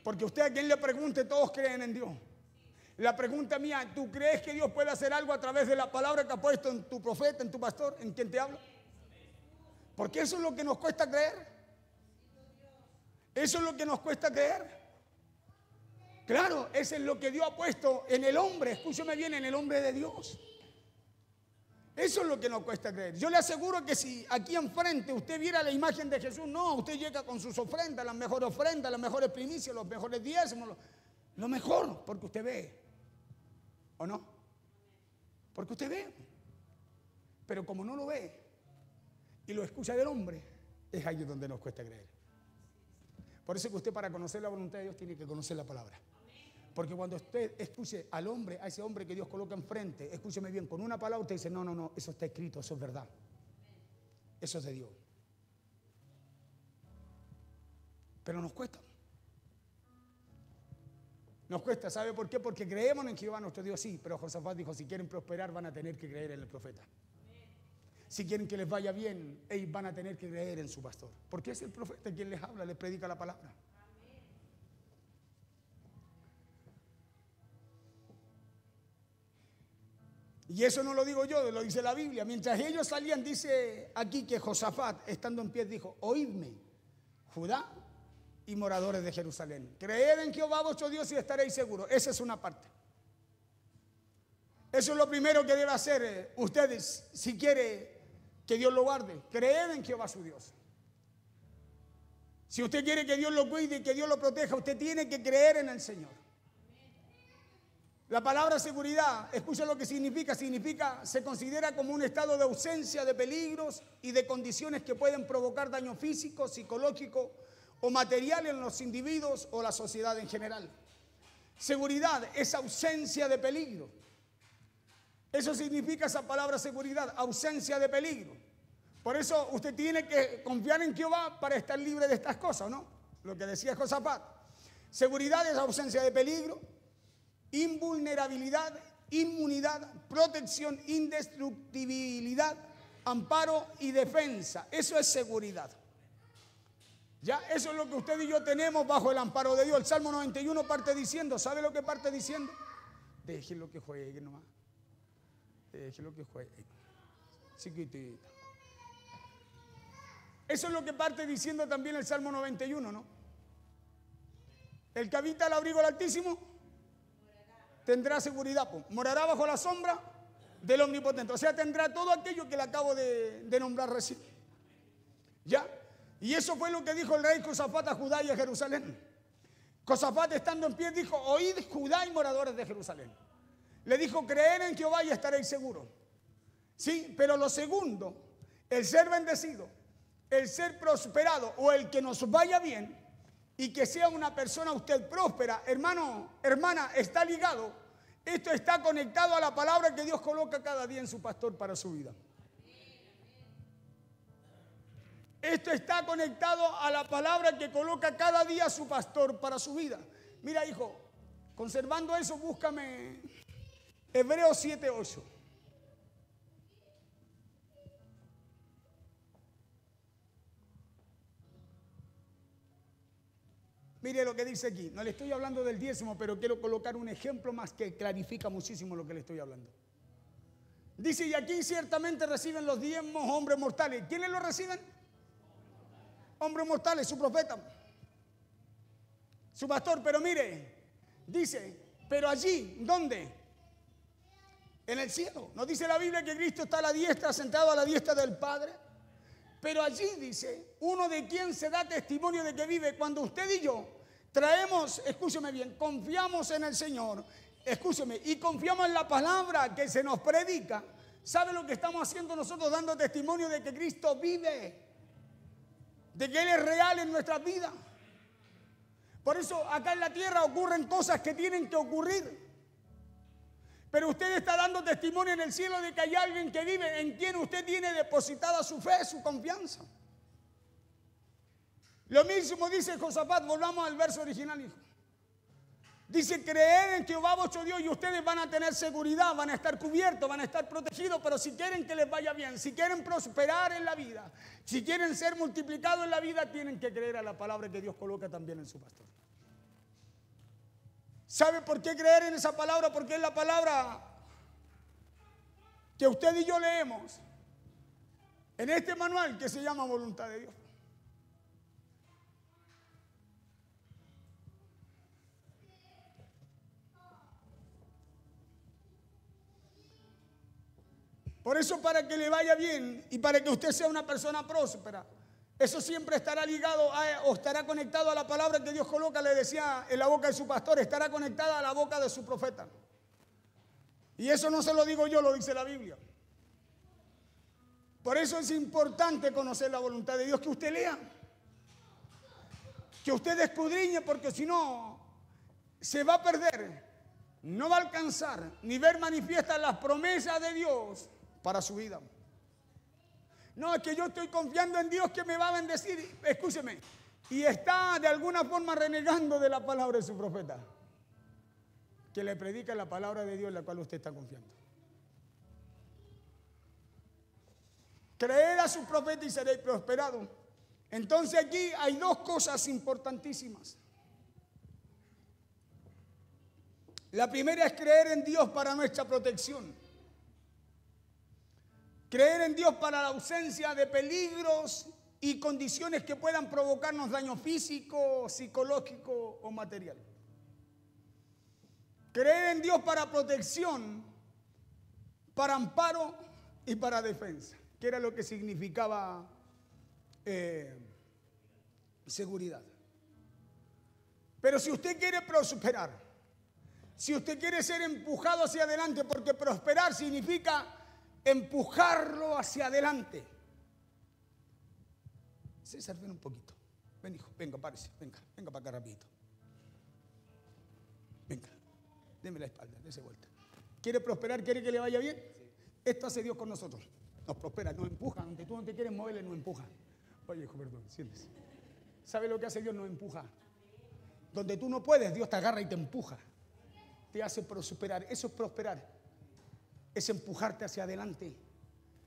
Porque usted a quien le pregunte, todos creen en Dios. La pregunta mía, ¿tú crees que Dios puede hacer algo a través de la palabra que ha puesto en tu profeta, en tu pastor, en quien te habla? Porque eso es lo que nos cuesta creer. Eso es lo que nos cuesta creer. Claro, eso es lo que Dios ha puesto en el hombre. Escúcheme bien, en el hombre de Dios. Eso es lo que nos cuesta creer. Yo le aseguro que si aquí enfrente usted viera la imagen de Jesús, no, usted llega con sus ofrendas, las mejores primicias, los mejores diezmos, lo mejor, porque usted ve. ¿O no? Porque usted ve. Pero como no lo ve y lo escucha del hombre, es ahí donde nos cuesta creer. Por eso que usted, para conocer la voluntad de Dios, tiene que conocer la palabra. Porque cuando usted escuche al hombre, a ese hombre que Dios coloca enfrente, escúcheme bien, con una palabra usted dice, no, eso está escrito, eso es verdad. Eso es de Dios. Pero nos cuesta. Nos cuesta, ¿sabe por qué? Porque creemos en Jehová nuestro Dios, sí, pero Josafat dijo, si quieren prosperar van a tener que creer en el profeta. Si quieren que les vaya bien, ellos van a tener que creer en su pastor. Porque es el profeta quien les habla, les predica la palabra. Y eso no lo digo yo, lo dice la Biblia. Mientras ellos salían, dice aquí que Josafat, estando en pie, dijo, oídme, Judá y moradores de Jerusalén. Creed en Jehová vuestro Dios y estaréis seguros. Esa es una parte. Eso es lo primero que debe hacer ustedes si quiere que Dios lo guarde. Creer en Jehová su Dios. Si usted quiere que Dios lo cuide y que Dios lo proteja, usted tiene que creer en el Señor. La palabra seguridad, escucha lo que significa. Significa, se considera como un estado de ausencia de peligros y de condiciones que pueden provocar daño físico, psicológico o material en los individuos o la sociedad en general. Seguridad es ausencia de peligro. Eso significa esa palabra seguridad, ausencia de peligro. Por eso usted tiene que confiar en Jehová para estar libre de estas cosas, ¿no? Lo que decía Josafat. Seguridad es ausencia de peligro, invulnerabilidad, inmunidad, protección, indestructibilidad, amparo y defensa. Eso es seguridad. Ya, eso es lo que usted y yo tenemos bajo el amparo de Dios. El Salmo 91 parte diciendo, ¿sabe lo que parte diciendo? Déjelo que juegue nomás. Déjelo que juegue. Chiquitito. Eso es lo que parte diciendo también el Salmo 91, ¿no? El que habita al abrigo del Altísimo tendrá seguridad, morará bajo la sombra del Omnipotente. O sea, tendrá todo aquello que le acabo de nombrar recién. ¿Ya? Y eso fue lo que dijo el rey Josafat a Judá y a Jerusalén. Josafat, estando en pie, dijo: oíd Judá y moradores de Jerusalén. Le dijo: creed en Jehová y estaréis seguros. Sí, pero lo segundo, el ser bendecido, el ser prosperado o el que nos vaya bien y que sea una persona usted próspera, hermano, hermana, está ligado. Esto está conectado a la palabra que Dios coloca cada día en su pastor para su vida. Esto está conectado a la palabra que coloca cada día su pastor para su vida. Mira, hijo, conservando eso, búscame Hebreos 7:8. Mire lo que dice aquí. No le estoy hablando del diezmo, pero quiero colocar un ejemplo más que clarifica muchísimo lo que le estoy hablando. Dice: y aquí ciertamente reciben los diezmos hombres mortales. ¿Quiénes lo reciben? Hombres mortales, su profeta, su pastor. Pero mire, dice, pero allí, ¿dónde? En el cielo. ¿No dice la Biblia que Cristo está a la diestra, sentado a la diestra del Padre? Pero allí dice, uno de quien se da testimonio de que vive. Cuando usted y yo traemos, escúcheme bien, confiamos en el Señor, escúcheme, y confiamos en la palabra que se nos predica, ¿sabe lo que estamos haciendo nosotros? Dando testimonio de que Cristo vive, de que Él es real en nuestras vidas. Por eso acá en la tierra ocurren cosas que tienen que ocurrir. Pero usted está dando testimonio en el cielo de que hay alguien que vive, en quien usted tiene depositada su fe, su confianza. Lo mismo dice Josafat. Volvamos al verso original, hijo. Dice: creer en Jehová vuestro Dios y ustedes van a tener seguridad, van a estar cubiertos, van a estar protegidos. Pero si quieren que les vaya bien, si quieren prosperar en la vida, si quieren ser multiplicados en la vida, tienen que creer a la palabra que Dios coloca también en su pastor. ¿Sabe por qué creer en esa palabra? Porque es la palabra que usted y yo leemos en este manual que se llama Voluntad de Dios. Por eso, para que le vaya bien y para que usted sea una persona próspera, eso siempre estará ligado o estará conectado a la palabra que Dios coloca, le decía, en la boca de su pastor, estará conectada a la boca de su profeta. Y eso no se lo digo yo, lo dice la Biblia. Por eso es importante conocer la voluntad de Dios, que usted lea, que usted escudriñe, porque si no, se va a perder, no va a alcanzar, ni ver manifiestas las promesas de Dios para su vida. No, es que yo estoy confiando en Dios que me va a bendecir. Escúcheme. Y está de alguna forma renegando de la palabra de su profeta, que le predica la palabra de Dios en la cual usted está confiando. Creer a su profeta y seréis prosperados. Entonces aquí hay dos cosas importantísimas. La primera es creer en Dios para nuestra protección. Creer en Dios para la ausencia de peligros y condiciones que puedan provocarnos daño físico, psicológico o material. Creer en Dios para protección, para amparo y para defensa. que era lo que significaba seguridad. Pero si usted quiere prosperar, si usted quiere ser empujado hacia adelante, porque prosperar significa empujarlo hacia adelante. César, ven un poquito. Ven, hijo, venga, párese, venga para acá rapidito. Venga, deme la espalda, dése vuelta. ¿Quiere prosperar? ¿Quiere que le vaya bien? Esto hace Dios con nosotros. Nos prospera, nos empuja. Donde tú no te quieres mover, nos empuja. Oye, hijo, perdón, siéntese. ¿Sabe lo que hace Dios? Nos empuja. Donde tú no puedes, Dios te agarra y te empuja. Te hace prosperar. Eso es prosperar. Es empujarte hacia adelante.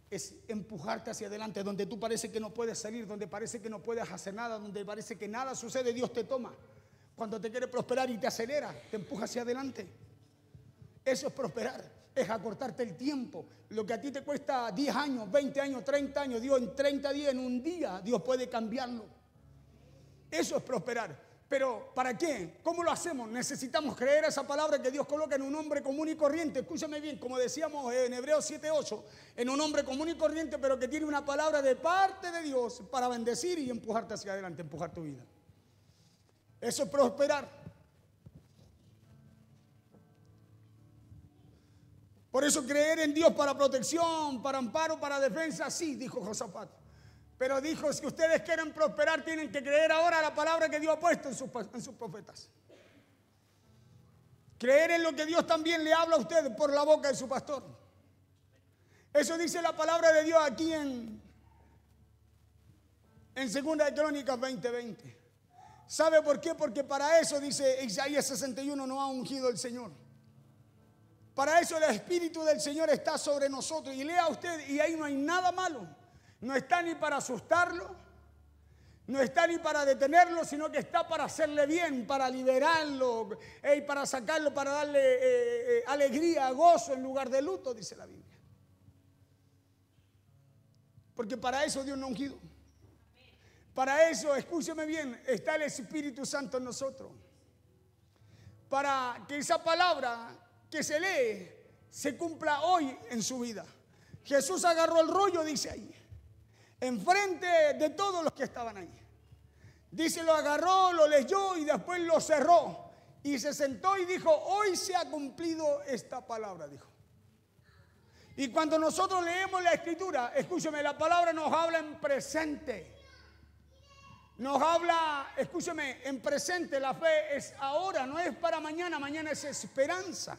Es empujarte hacia adelante. Donde tú parece que no puedes salir, donde parece que no puedes hacer nada, donde parece que nada sucede, Dios te toma. Cuando te quiere prosperar y te acelera, te empuja hacia adelante. Eso es prosperar. Es acortarte el tiempo. Lo que a ti te cuesta 10 años, 20 años, 30 años, Dios en 30 días, en un día, Dios puede cambiarlo. Eso es prosperar. Pero ¿para qué? ¿Cómo lo hacemos? Necesitamos creer esa palabra que Dios coloca en un hombre común y corriente. Escúchame bien, como decíamos en Hebreos 7:8, en un hombre común y corriente, pero que tiene una palabra de parte de Dios para bendecir y empujarte hacia adelante, empujar tu vida. Eso es prosperar. Por eso creer en Dios para protección, para amparo, para defensa, sí, dijo Josafat. Pero dijo, si ustedes quieren prosperar, tienen que creer ahora la palabra que Dios ha puesto en sus profetas. Creer en lo que Dios también le habla a ustedes por la boca de su pastor. Eso dice la palabra de Dios aquí en 2 de Crónicas 20:20. ¿Sabe por qué? Porque para eso, dice Isaías 61, nos ha ungido el Señor. Para eso el Espíritu del Señor está sobre nosotros. Y lea usted, y ahí no hay nada malo. No está ni para asustarlo, no está ni para detenerlo, sino que está para hacerle bien, para liberarlo, para sacarlo, para darle alegría, gozo en lugar de luto, dice la Biblia. Porque para eso Dios nos ha ungido. Para eso, escúcheme bien, está el Espíritu Santo en nosotros. Para que esa palabra que se lee se cumpla hoy en su vida. Jesús agarró el rollo, dice ahí, enfrente de todos los que estaban ahí. Dice, lo agarró, lo leyó y después lo cerró. Y se sentó y dijo, hoy se ha cumplido esta palabra, dijo. Y cuando nosotros leemos la Escritura, escúcheme, la palabra nos habla en presente. Nos habla, escúcheme, en presente. La fe es ahora, no es para mañana. Mañana es esperanza.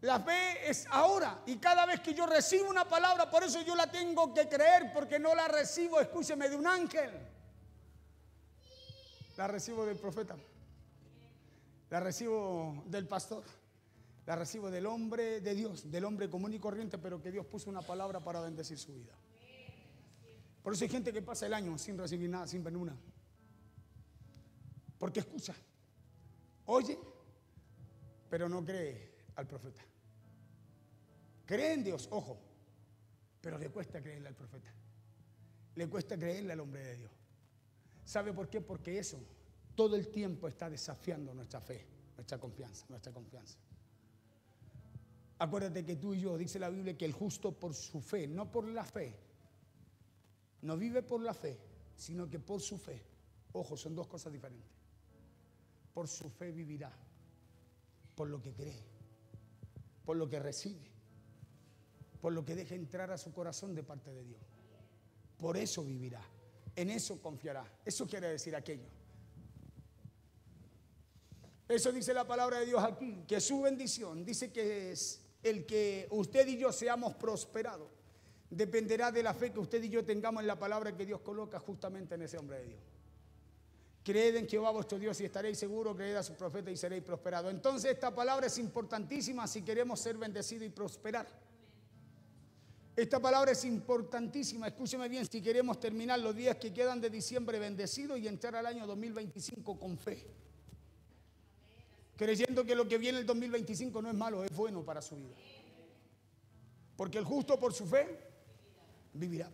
La fe es ahora, y cada vez que yo recibo una palabra, por eso yo la tengo que creer, porque no la recibo, escúcheme, de un ángel. La recibo del profeta, la recibo del pastor, la recibo del hombre de Dios, del hombre común y corriente, pero que Dios puso una palabra para bendecir su vida. Por eso hay gente que pasa el año sin recibir nada, sin ver una. Porque escucha, oye, pero no cree al profeta. Cree en Dios, ojo, pero le cuesta creerle al profeta. Le cuesta creerle al hombre de Dios. ¿Sabe por qué? Porque eso todo el tiempo está desafiando nuestra fe, nuestra confianza. Acuérdate que tú y yo, dice la Biblia, que el justo por su fe, no por la fe, no vive por la fe, sino que por su fe. Ojo, son dos cosas diferentes. Por su fe vivirá, por lo que cree, por lo que recibe, por lo que deja entrar a su corazón de parte de Dios. Por eso vivirá, en eso confiará. Eso quiere decir aquello. Eso dice la palabra de Dios aquí, que su bendición, dice que es el que usted y yo seamos prosperados, dependerá de la fe que usted y yo tengamos en la palabra que Dios coloca justamente en ese hombre de Dios. Creed en Jehová vuestro Dios y estaréis seguros, creed a su profeta y seréis prosperados. Entonces esta palabra es importantísima si queremos ser bendecidos y prosperar. Esta palabra es importantísima, escúcheme bien, si queremos terminar los días que quedan de diciembre bendecidos y entrar al año 2025 con fe. Creyendo que lo que viene el 2025 no es malo, es bueno para su vida. Porque el justo por su fe vivirá.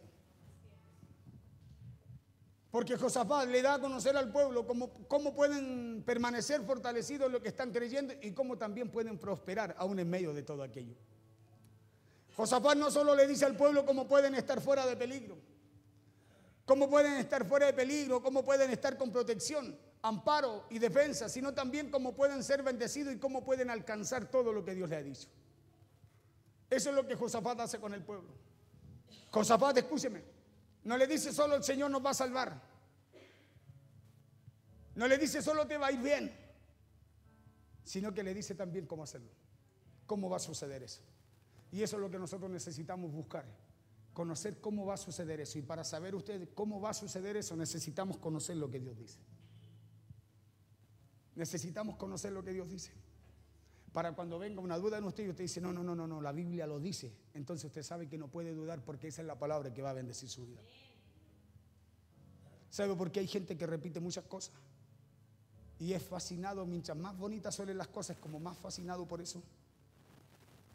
Porque Josafat le da a conocer al pueblo cómo pueden permanecer fortalecidos en lo que están creyendo y cómo también pueden prosperar aún en medio de todo aquello. Josafat no solo le dice al pueblo cómo pueden estar fuera de peligro, cómo pueden estar fuera de peligro, cómo pueden estar con protección, amparo y defensa, sino también cómo pueden ser bendecidos y cómo pueden alcanzar todo lo que Dios le ha dicho. Eso es lo que Josafat hace con el pueblo. Josafat, escúcheme, no le dice solo el Señor nos va a salvar, no le dice solo te va a ir bien, sino que le dice también cómo hacerlo, cómo va a suceder eso. Y eso es lo que nosotros necesitamos buscar, conocer cómo va a suceder eso. Y para saber usted cómo va a suceder eso, necesitamos conocer lo que Dios dice. Necesitamos conocer lo que Dios dice. Para cuando venga una duda en usted y usted dice, no, la Biblia lo dice. Entonces usted sabe que no puede dudar porque esa es la palabra que va a bendecir su vida. ¿Sabe por qué hay gente que repite muchas cosas? Y es fascinado, mientras más bonitas son las cosas, como más fascinado por eso.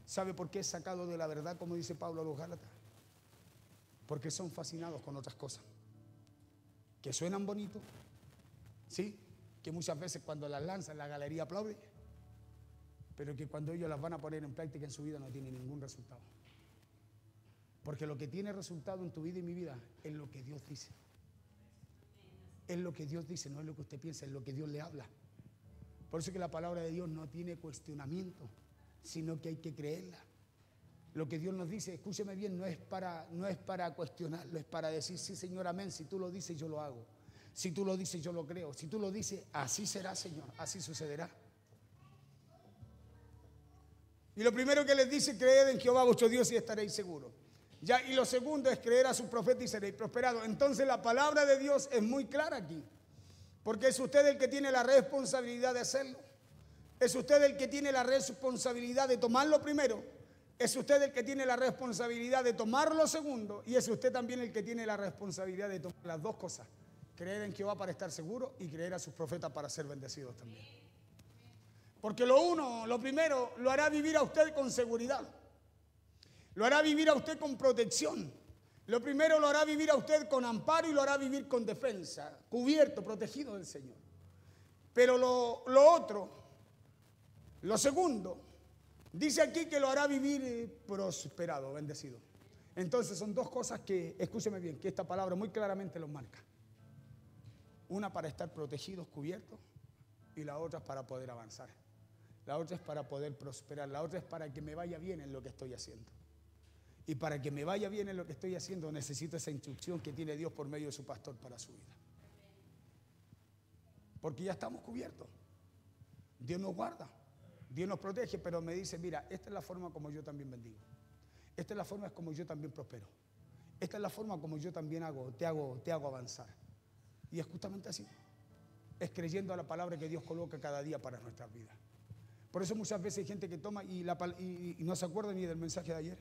¿Sabe por qué es sacado de la verdad, como dice Pablo a los Gálatas? Porque son fascinados con otras cosas que suenan bonitos, ¿sí? Que muchas veces cuando las lanzan la galería aplaude, pero que cuando ellos las van a poner en práctica en su vida no tiene ningún resultado. Porque lo que tiene resultado en tu vida y mi vida es lo que Dios dice. Es lo que Dios dice, no es lo que usted piensa, es lo que Dios le habla. Por eso es que la palabra de Dios no tiene cuestionamiento, sino que hay que creerla. Lo que Dios nos dice, escúcheme bien, no es para cuestionarlo, es para decir, sí Señor, amén, si tú lo dices yo lo hago, si tú lo dices yo lo creo, si tú lo dices así será Señor, así sucederá. Y lo primero que les dice, creed en Jehová vuestro Dios y estaréis seguros. Ya, y lo segundo es creer a sus profetas y seréis prosperados. Entonces la palabra de Dios es muy clara aquí, porque es usted el que tiene la responsabilidad de hacerlo. Es usted el que tiene la responsabilidad de tomarlo primero, es usted el que tiene la responsabilidad de tomarlo segundo, y es usted también el que tiene la responsabilidad de tomar las dos cosas, creer en Jehová para estar seguro y creer a sus profetas para ser bendecidos también. Porque lo primero, lo hará vivir a usted con seguridad, lo hará vivir a usted con protección, lo primero lo hará vivir a usted con amparo y lo hará vivir con defensa, cubierto, protegido del Señor. Pero lo otro, lo segundo, dice aquí que lo hará vivir prosperado, bendecido. Entonces son dos cosas que, escúcheme bien, que esta palabra muy claramente los marca. Una para estar protegidos, cubiertos, y la otra es para poder avanzar. La otra es para poder prosperar, la otra es para que me vaya bien en lo que estoy haciendo. Y para que me vaya bien en lo que estoy haciendo necesito esa instrucción que tiene Dios por medio de su pastor para su vida. Porque ya estamos cubiertos. Dios nos guarda. Dios nos protege, pero me dice, mira, esta es la forma como yo también bendigo. Esta es la forma como yo también prospero. Esta es la forma como yo también te hago avanzar. Y es justamente así. Es creyendo a la palabra que Dios coloca cada día para nuestras vidas. Por eso muchas veces hay gente que toma y no se acuerda ni del mensaje de ayer.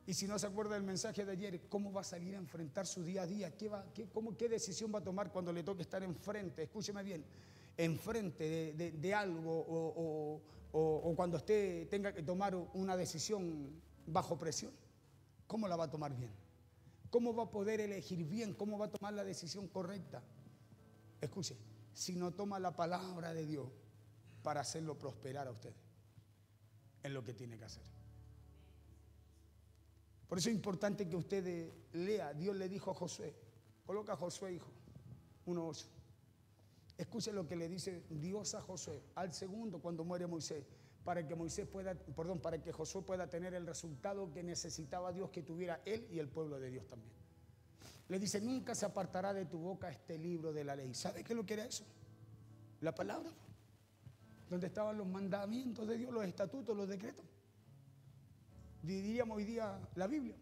Y si no se acuerda del mensaje de ayer, ¿cómo va a salir a enfrentar su día a día? ¿Qué decisión va a tomar cuando le toque estar enfrente? Escúcheme bien. Enfrente de algo o cuando usted tenga que tomar una decisión bajo presión. ¿Cómo la va a tomar bien? ¿Cómo va a poder elegir bien? ¿Cómo va a tomar la decisión correcta? Escuche, si no toma la palabra de Dios para hacerlo prosperar a usted en lo que tiene que hacer. Por eso es importante que usted lea. Dios le dijo a Josué, coloca a Josué, hijo, 1:8. Escuche lo que le dice Dios a Josué al segundo cuando muere Moisés, para que Josué pueda tener el resultado que necesitaba Dios que tuviera él y el pueblo de Dios también. Le dice, nunca se apartará de tu boca este libro de la ley. ¿Sabe qué es lo que era eso? La palabra, donde estaban los mandamientos de Dios, los estatutos, los decretos. Diríamos hoy día la Biblia.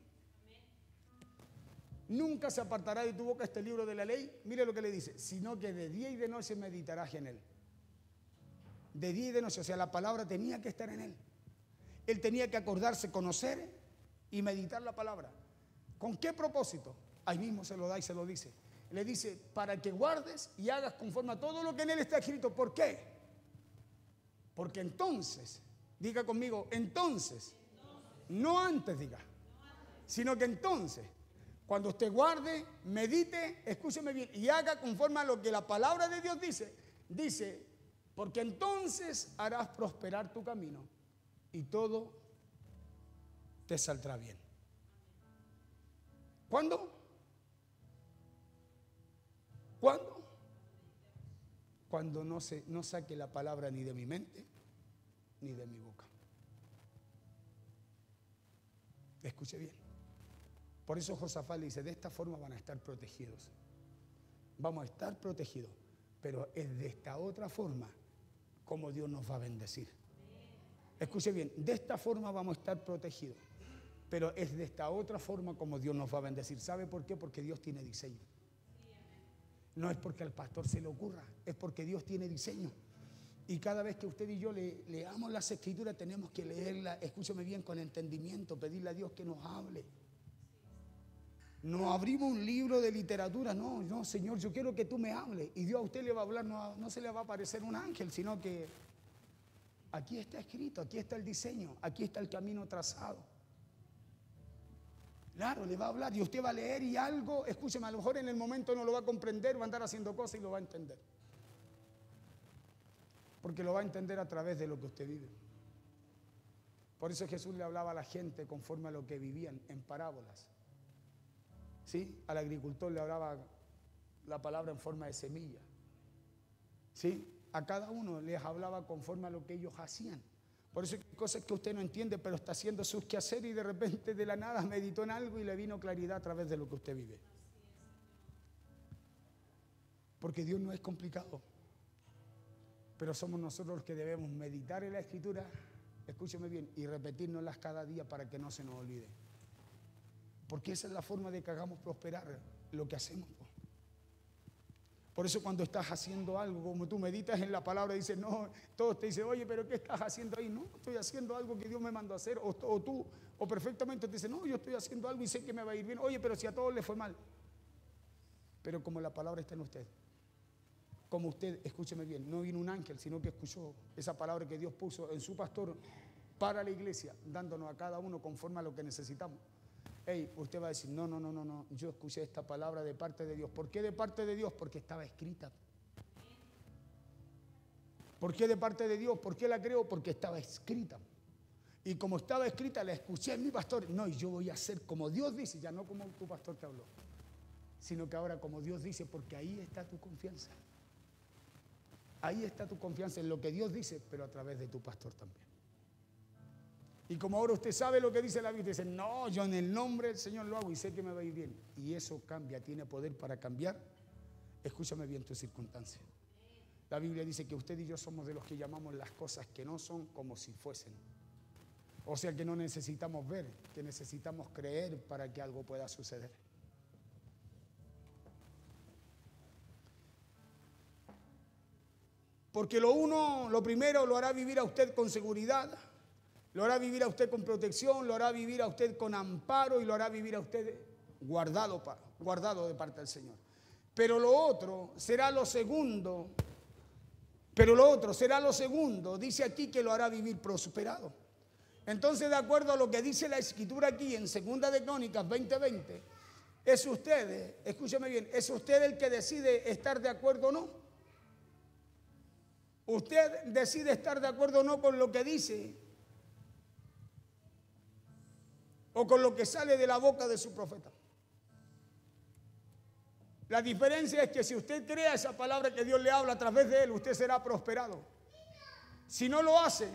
Nunca se apartará de tu boca este libro de la ley, mire lo que le dice, sino que de día y de noche meditarás en él. De día y de noche, o sea, la palabra tenía que estar en él. Él tenía que acordarse, conocer y meditar la palabra. ¿Con qué propósito? Ahí mismo se lo da y se lo dice. Le dice, para que guardes y hagas conforme a todo lo que en él está escrito. ¿Por qué? Porque entonces, diga conmigo, entonces, no antes diga, sino que entonces, cuando usted guarde, medite, escúcheme bien, y haga conforme a lo que la palabra de Dios dice, porque entonces harás prosperar tu camino y todo te saldrá bien. ¿Cuándo? ¿Cuándo? Cuando no saque la palabra ni de mi mente ni de mi boca. Escuche bien. Por eso Josafat le dice, de esta forma van a estar protegidos. Vamos a estar protegidos, pero es de esta otra forma como Dios nos va a bendecir. Escuche bien, de esta forma vamos a estar protegidos, pero es de esta otra forma como Dios nos va a bendecir. ¿Sabe por qué? Porque Dios tiene diseño. No es porque al pastor se le ocurra, es porque Dios tiene diseño. Y cada vez que usted y yo leamos las escrituras tenemos que leerlas, escúcheme bien, con entendimiento, pedirle a Dios que nos hable. No abrimos un libro de literatura, no, Señor, yo quiero que tú me hables. Y Dios a usted le va a hablar, no se le va a aparecer un ángel, sino que aquí está escrito, aquí está el diseño, aquí está el camino trazado. Claro, le va a hablar y usted va a leer y algo, escúcheme, a lo mejor en el momento no lo va a comprender, va a andar haciendo cosas y lo va a entender. Porque lo va a entender a través de lo que usted vive. Por eso Jesús le hablaba a la gente conforme a lo que vivían en parábolas. ¿Sí? Al agricultor le hablaba la palabra en forma de semilla. ¿Sí? A cada uno les hablaba conforme a lo que ellos hacían. Por eso hay cosas que usted no entiende, pero está haciendo sus quehaceres y de repente de la nada meditó en algo y le vino claridad a través de lo que usted vive. Porque Dios no es complicado. Pero somos nosotros los que debemos meditar en la Escritura, escúcheme bien, y repetirnoslas cada día para que no se nos olvide. Porque esa es la forma de que hagamos prosperar lo que hacemos. Por eso cuando estás haciendo algo, como tú meditas en la palabra, dices, no, todos te dicen, oye, pero ¿qué estás haciendo ahí? No, estoy haciendo algo que Dios me mandó a hacer. O tú, o perfectamente te dicen, no, yo estoy haciendo algo y sé que me va a ir bien. Oye, pero si a todos les fue mal. Pero como la palabra está en usted. Como usted, escúcheme bien, no vino un ángel, sino que escuchó esa palabra que Dios puso en su pastor para la iglesia, dándonos a cada uno conforme a lo que necesitamos. Hey, usted va a decir, no, yo escuché esta palabra de parte de Dios. ¿Por qué de parte de Dios? Porque estaba escrita. ¿Por qué de parte de Dios? ¿Por qué la creo? Porque estaba escrita. Y como estaba escrita, la escuché en mi pastor. No, y yo voy a hacer como Dios dice, ya no como tu pastor te habló, sino que ahora como Dios dice, porque ahí está tu confianza. Ahí está tu confianza en lo que Dios dice, pero a través de tu pastor también. Y como ahora usted sabe lo que dice la Biblia, dice, no, yo en el nombre del Señor lo hago y sé que me va a ir bien. Y eso cambia, tiene poder para cambiar. Escúchame bien tu circunstancia. La Biblia dice que usted y yo somos de los que llamamos las cosas que no son como si fuesen. O sea que no necesitamos ver, que necesitamos creer para que algo pueda suceder. Porque lo primero lo hará vivir a usted con seguridad, lo hará vivir a usted con protección, lo hará vivir a usted con amparo y lo hará vivir a usted guardado de parte del Señor. Pero lo otro será lo segundo. Dice aquí que lo hará vivir prosperado. Entonces, de acuerdo a lo que dice la Escritura aquí en 2 de Crónicas 20:20, es usted, escúcheme bien, es usted el que decide estar de acuerdo o no. Usted decide estar de acuerdo o no con lo que dice o con lo que sale de la boca de su profeta. La diferencia es que si usted crea esa palabra que Dios le habla a través de él, usted será prosperado. Si no lo hace,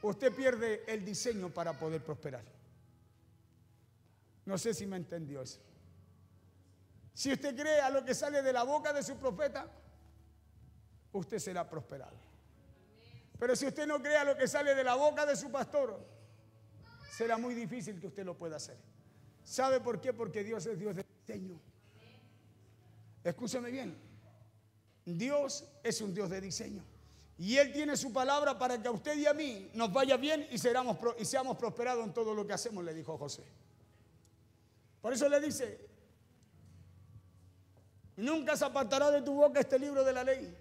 usted pierde el diseño para poder prosperar. No sé si me entendió eso. Si usted cree a lo que sale de la boca de su profeta, usted será prosperado. Pero si usted no cree a lo que sale de la boca de su pastor, será muy difícil que usted lo pueda hacer. ¿Sabe por qué? Porque Dios es Dios de diseño. Escúcheme bien. Dios es un Dios de diseño. Y Él tiene su palabra para que a usted y a mí nos vaya bien y seamos prosperados en todo lo que hacemos, le dijo José. Por eso le dice, nunca se apartará de tu boca este libro de la ley,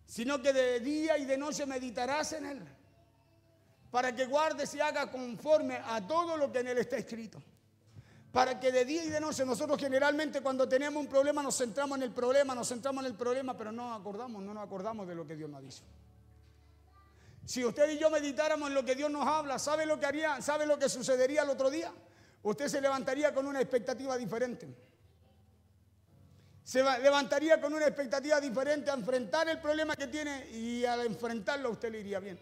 sino que de día y de noche meditarás en él, para que guardes y hagas conforme a todo lo que en él está escrito. Para que de día y de noche, nosotros generalmente cuando tenemos un problema nos centramos en el problema, pero no nos acordamos de lo que Dios nos ha dicho. Si usted y yo meditáramos en lo que Dios nos habla, ¿sabe lo que haría? ¿Sabe lo que sucedería el otro día? Usted se levantaría con una expectativa diferente. Se levantaría con una expectativa diferente a enfrentar el problema que tiene, y al enfrentarlo a usted le iría bien.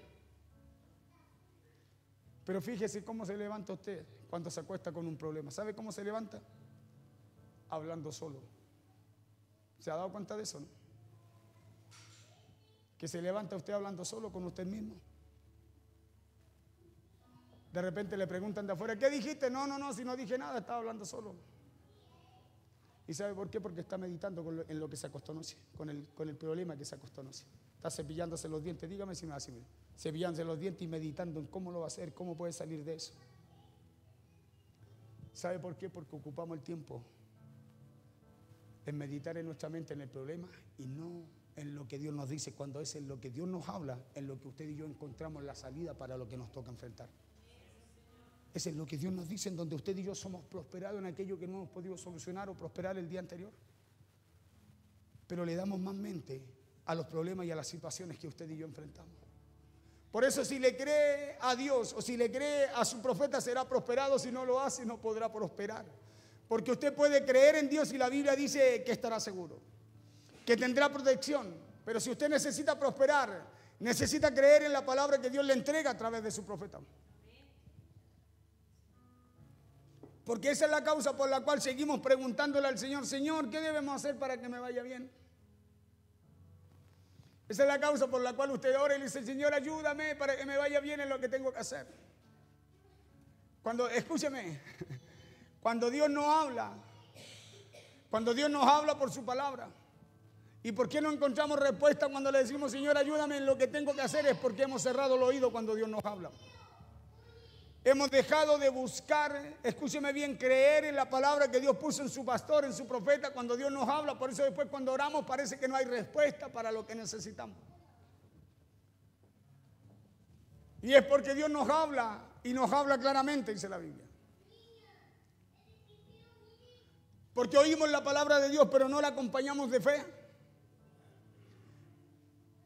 Pero fíjese cómo se levanta usted cuando se acuesta con un problema. ¿Sabe cómo se levanta? Hablando solo. ¿Se ha dado cuenta de eso, no? Que se levanta usted hablando solo con usted mismo. De repente le preguntan de afuera, ¿qué dijiste? No, si no dije nada, estaba hablando solo. ¿Y sabe por qué? Porque está meditando en lo que se acostó anoche, con el problema que se acostó anoche. Está cepillándose los dientes, dígame si me hace bien. Cepillándose los dientes y meditando en cómo lo va a hacer, cómo puede salir de eso. ¿Sabe por qué? Porque ocupamos el tiempo en meditar en nuestra mente en el problema y no en lo que Dios nos dice, cuando es en lo que Dios nos habla, en lo que usted y yo encontramos la salida para lo que nos toca enfrentar. Es en lo que Dios nos dice, en donde usted y yo somos prosperados en aquello que no hemos podido solucionar o prosperar el día anterior. Pero le damos más mente a los problemas y a las situaciones que usted y yo enfrentamos. Por eso, si le cree a Dios o si le cree a su profeta, será prosperado. Si no lo hace, no podrá prosperar. Porque usted puede creer en Dios y la Biblia dice que estará seguro, que tendrá protección. Pero si usted necesita prosperar, necesita creer en la palabra que Dios le entrega a través de su profeta. Porque esa es la causa por la cual seguimos preguntándole al Señor, Señor, ¿qué debemos hacer para que me vaya bien? Esa es la causa por la cual usted ora y le dice, Señor, ayúdame para que me vaya bien en lo que tengo que hacer. Escúcheme, cuando Dios nos habla por su palabra, ¿y por qué no encontramos respuesta cuando le decimos, Señor, ayúdame en lo que tengo que hacer? Es porque hemos cerrado el oído cuando Dios nos habla. Hemos dejado de buscar, escúcheme bien, creer en la palabra que Dios puso en su pastor, en su profeta, cuando Dios nos habla. Por eso después cuando oramos parece que no hay respuesta para lo que necesitamos. Y es porque Dios nos habla y nos habla claramente, dice la Biblia. Porque oímos la palabra de Dios, pero no la acompañamos de fe.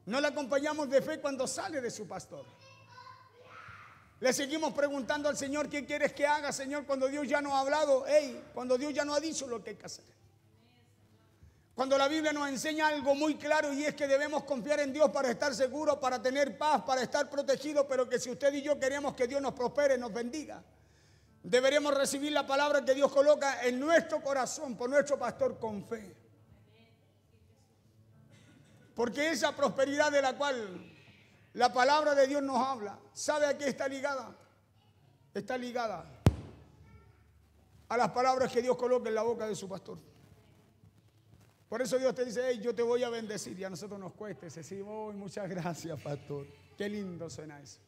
No la acompañamos de fe cuando sale de su pastor. Le seguimos preguntando al Señor, ¿qué quieres que haga, Señor? Cuando Dios ya no ha hablado, cuando Dios ya no ha dicho lo que hay que hacer. Cuando la Biblia nos enseña algo muy claro, y es que debemos confiar en Dios para estar seguros, para tener paz, para estar protegidos, pero que si usted y yo queremos que Dios nos prospere, nos bendiga, deberemos recibir la palabra que Dios coloca en nuestro corazón por nuestro pastor con fe. Porque esa prosperidad de la cual la palabra de Dios nos habla, ¿sabe a qué está ligada? Está ligada a las palabras que Dios coloca en la boca de su pastor. Por eso Dios te dice, yo te voy a bendecir. Y a nosotros nos cuesta decir, muchas gracias, pastor. Qué lindo suena eso.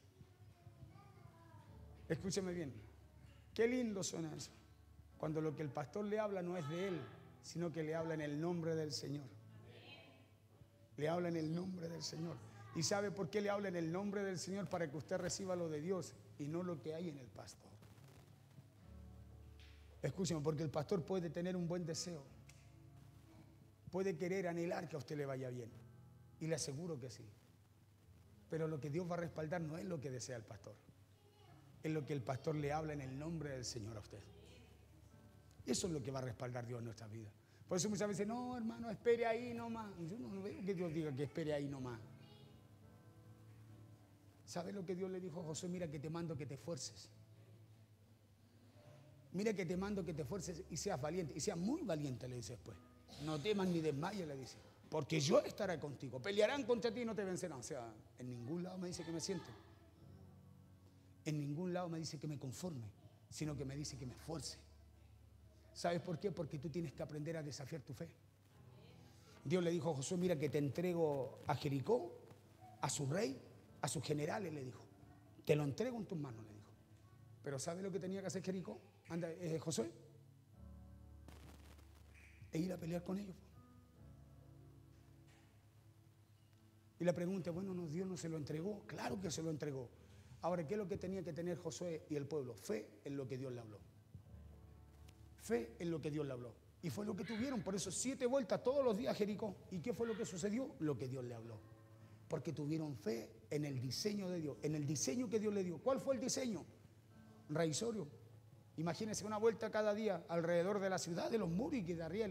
Escúcheme bien. Qué lindo suena eso. Cuando lo que el pastor le habla no es de él, sino que le habla en el nombre del Señor. Le habla en el nombre del Señor. ¿Y sabe por qué le habla en el nombre del Señor? Para que usted reciba lo de Dios y no lo que hay en el pastor. Escúcheme, porque el pastor puede tener un buen deseo, puede querer, anhelar que a usted le vaya bien, y le aseguro que sí. Pero lo que Dios va a respaldar no es lo que desea el pastor, es lo que el pastor le habla en el nombre del Señor a usted. Eso es lo que va a respaldar Dios en nuestra vida. Por eso muchas veces, no, hermano, espere ahí nomás. Yo no veo que Dios diga que espere ahí nomás. ¿Sabe lo que Dios le dijo a Josué? Mira que te mando que te esfuerces. Mira que te mando que te esfuerces y seas valiente. Y seas muy valiente, le dice después. No temas ni desmayes, le dice. Porque yo estaré contigo. Pelearán contra ti y no te vencerán. O sea, en ningún lado me dice que me siente. En ningún lado me dice que me conforme, sino que me dice que me esfuerce. ¿Sabes por qué? Porque tú tienes que aprender a desafiar tu fe. Dios le dijo a Josué, mira que te entrego a Jericó, a su rey, a sus generales, le dijo. Te lo entrego en tus manos, le dijo. Pero ¿sabe lo que tenía que hacer Jericó? Josué. E ir a pelear con ellos. Y la pregunta, bueno, Dios no se lo entregó. Claro que se lo entregó. Ahora, ¿qué es lo que tenía que tener Josué y el pueblo? Fe en lo que Dios le habló. Fe en lo que Dios le habló. Y fue lo que tuvieron. Por eso 7 vueltas todos los días a Jericó. ¿Y qué fue lo que sucedió? Lo que Dios le habló. Porque tuvieron fe en el diseño de Dios, en el diseño que Dios le dio. ¿Cuál fue el diseño? Raízorio. Imagínense una vuelta cada día alrededor de la ciudad, de los muros, y que de arriba,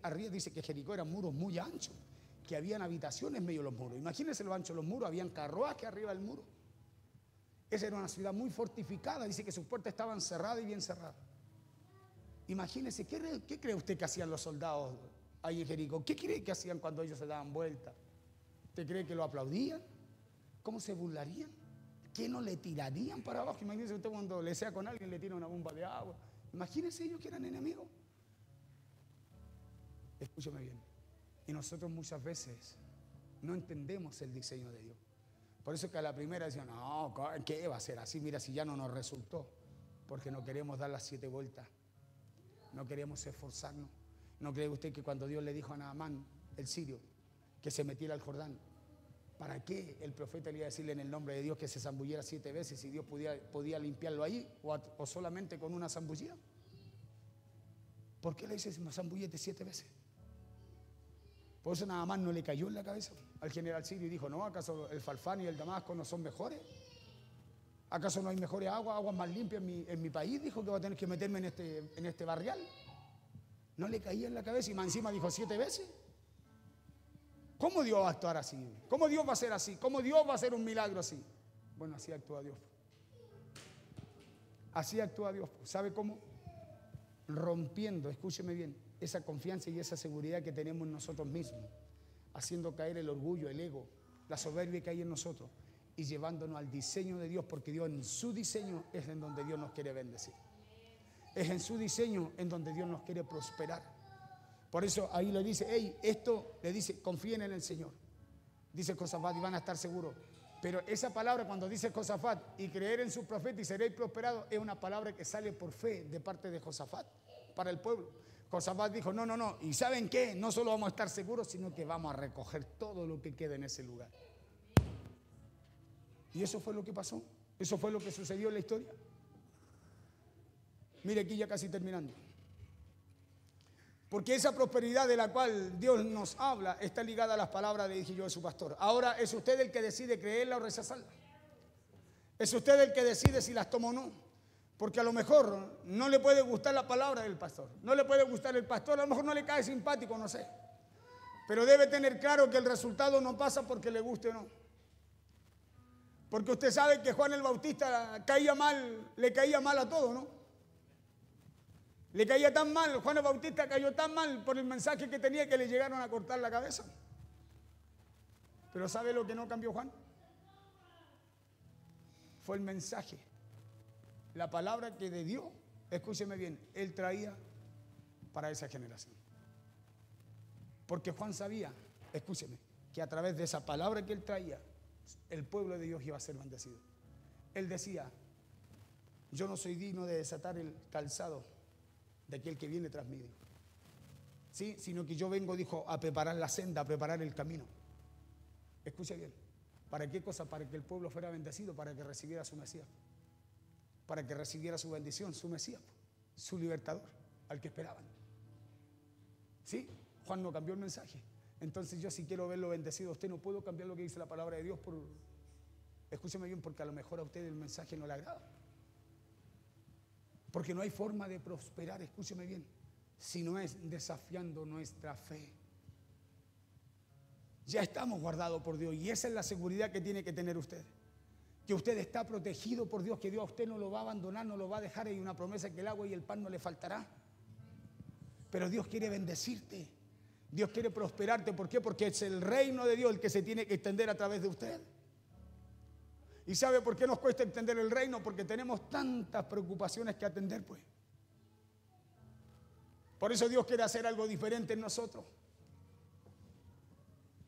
arriba dice que Jericó eran muros muy anchos, que habían habitaciones en medio de los muros. Imagínense lo ancho de los muros, habían carruajes arriba del muro. Esa era una ciudad muy fortificada, dice que sus puertas estaban cerradas y bien cerradas. Imagínense, ¿qué cree usted que hacían los soldados ahí en Jericó? ¿Qué cree que hacían cuando ellos se daban vuelta? ¿Usted cree que lo aplaudían? ¿Cómo se burlarían? ¿Qué no le tirarían para abajo? Imagínese usted cuando le sea con alguien, le tira una bomba de agua. Imagínense ellos que eran enemigos. Escúchame bien. Y nosotros muchas veces no entendemos el diseño de Dios. Por eso que a la primera decían, no, ¿qué va a ser así? Mira, si ya no nos resultó. Porque no queremos dar las 7 vueltas. No queremos esforzarnos. ¿No cree usted que cuando Dios le dijo a Naamán, el sirio, que se metiera al Jordán, ¿para qué el profeta le iba a decirle en el nombre de Dios que se zambulliera 7 veces si Dios podía limpiarlo ahí o solamente con una zambullida? ¿Por qué le dice zambullete 7 veces? Por eso nada más no le cayó en la cabeza al general sirio y dijo, no, ¿acaso el Farfán y el Damasco no son mejores? ¿Acaso no hay mejores aguas más limpias en mi país? Dijo que va a tener que meterme en este barrial. No le caía en la cabeza y más encima dijo 7 veces. ¿Cómo Dios va a actuar así? ¿Cómo Dios va a ser así? ¿Cómo Dios va a hacer un milagro así? Bueno, así actúa Dios. Así actúa Dios. ¿Sabe cómo? Rompiendo, escúcheme bien, esa confianza y esa seguridad que tenemos nosotros mismos, haciendo caer el orgullo, el ego, la soberbia que hay en nosotros y llevándonos al diseño de Dios, porque Dios en su diseño es en donde Dios nos quiere bendecir. Es en su diseño en donde Dios nos quiere prosperar. Por eso ahí le dice, hey, esto le dice, confíen en el Señor. Dice Josafat y van a estar seguros. Pero esa palabra cuando dice Josafat y creer en su profeta y seréis prosperados es una palabra que sale por fe de parte de Josafat para el pueblo. Josafat dijo, no. ¿Y saben qué? No solo vamos a estar seguros, sino que vamos a recoger todo lo que queda en ese lugar. Y eso fue lo que pasó. Eso fue lo que sucedió en la historia. Mire aquí ya casi terminando. Porque esa prosperidad de la cual Dios nos habla está ligada a las palabras de yo de su pastor. Ahora es usted el que decide creerla o rechazarla. Es usted el que decide si las toma o no. Porque a lo mejor no le puede gustar la palabra del pastor. No le puede gustar el pastor, a lo mejor no le cae simpático, no sé. Pero debe tener claro que el resultado no pasa porque le guste o no. Porque usted sabe que Juan el Bautista le caía mal a todo, ¿no? Le caía tan mal, Juan el Bautista cayó tan mal por el mensaje que tenía que le llegaron a cortar la cabeza. Pero ¿sabe lo que no cambió Juan? Fue el mensaje, la palabra que de Dios, escúcheme bien, él traía para esa generación. Porque Juan sabía, escúcheme, que a través de esa palabra que él traía, el pueblo de Dios iba a ser bendecido. Él decía, yo no soy digno de desatar el calzado de aquel que viene tras mí, ¿sí? Sino que yo vengo, dijo, a preparar la senda, a preparar el camino. Escuche bien, ¿para qué cosa? Para que el pueblo fuera bendecido, para que recibiera su Mesías, para que recibiera su bendición, su Mesías, su libertador, al que esperaban. ¿Sí? Juan no cambió el mensaje. Entonces yo si quiero verlo bendecido a usted no puedo cambiar lo que dice la palabra de Dios por... Escúcheme bien, porque a lo mejor a usted el mensaje no le agrada. Porque no hay forma de prosperar, escúcheme bien, si no es desafiando nuestra fe. Ya estamos guardados por Dios y esa es la seguridad que tiene que tener usted. Que usted está protegido por Dios, que Dios a usted no lo va a abandonar, no lo va a dejar. Hay una promesa que el agua y el pan no le faltará. Pero Dios quiere bendecirte. Dios quiere prosperarte. ¿Por qué? Porque es el reino de Dios el que se tiene que extender a través de usted. ¿Y sabe por qué nos cuesta entender el reino? Porque tenemos tantas preocupaciones que atender, pues. Por eso Dios quiere hacer algo diferente en nosotros.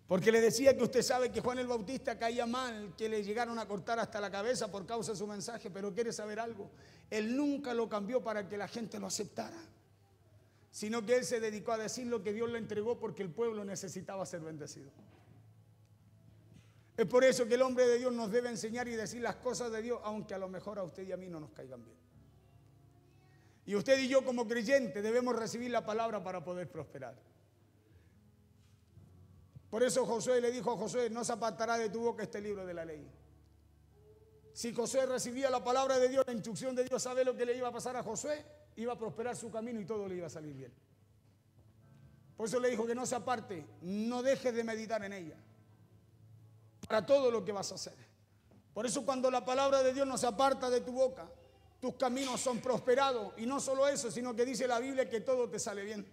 Porque le decía que usted sabe que Juan el Bautista caía mal, que le llegaron a cortar hasta la cabeza por causa de su mensaje, pero quiere saber algo. Él nunca lo cambió para que la gente lo aceptara, sino que él se dedicó a decir lo que Dios le entregó porque el pueblo necesitaba ser bendecido. Es por eso que el hombre de Dios nos debe enseñar y decir las cosas de Dios, aunque a lo mejor a usted y a mí no nos caigan bien. Y usted y yo como creyentes debemos recibir la palabra para poder prosperar. Por eso Josué le dijo a Josué, no se apartará de tu boca este libro de la ley. Si Josué recibía la palabra de Dios, la instrucción de Dios, ¿sabe lo que le iba a pasar a Josué? Iba a prosperar su camino y todo le iba a salir bien. Por eso le dijo que no se aparte, no dejes de meditar en ella, para todo lo que vas a hacer. Por eso cuando la palabra de Dios no se aparta de tu boca, tus caminos son prosperados. Y no solo eso, sino que dice la Biblia que todo te sale bien.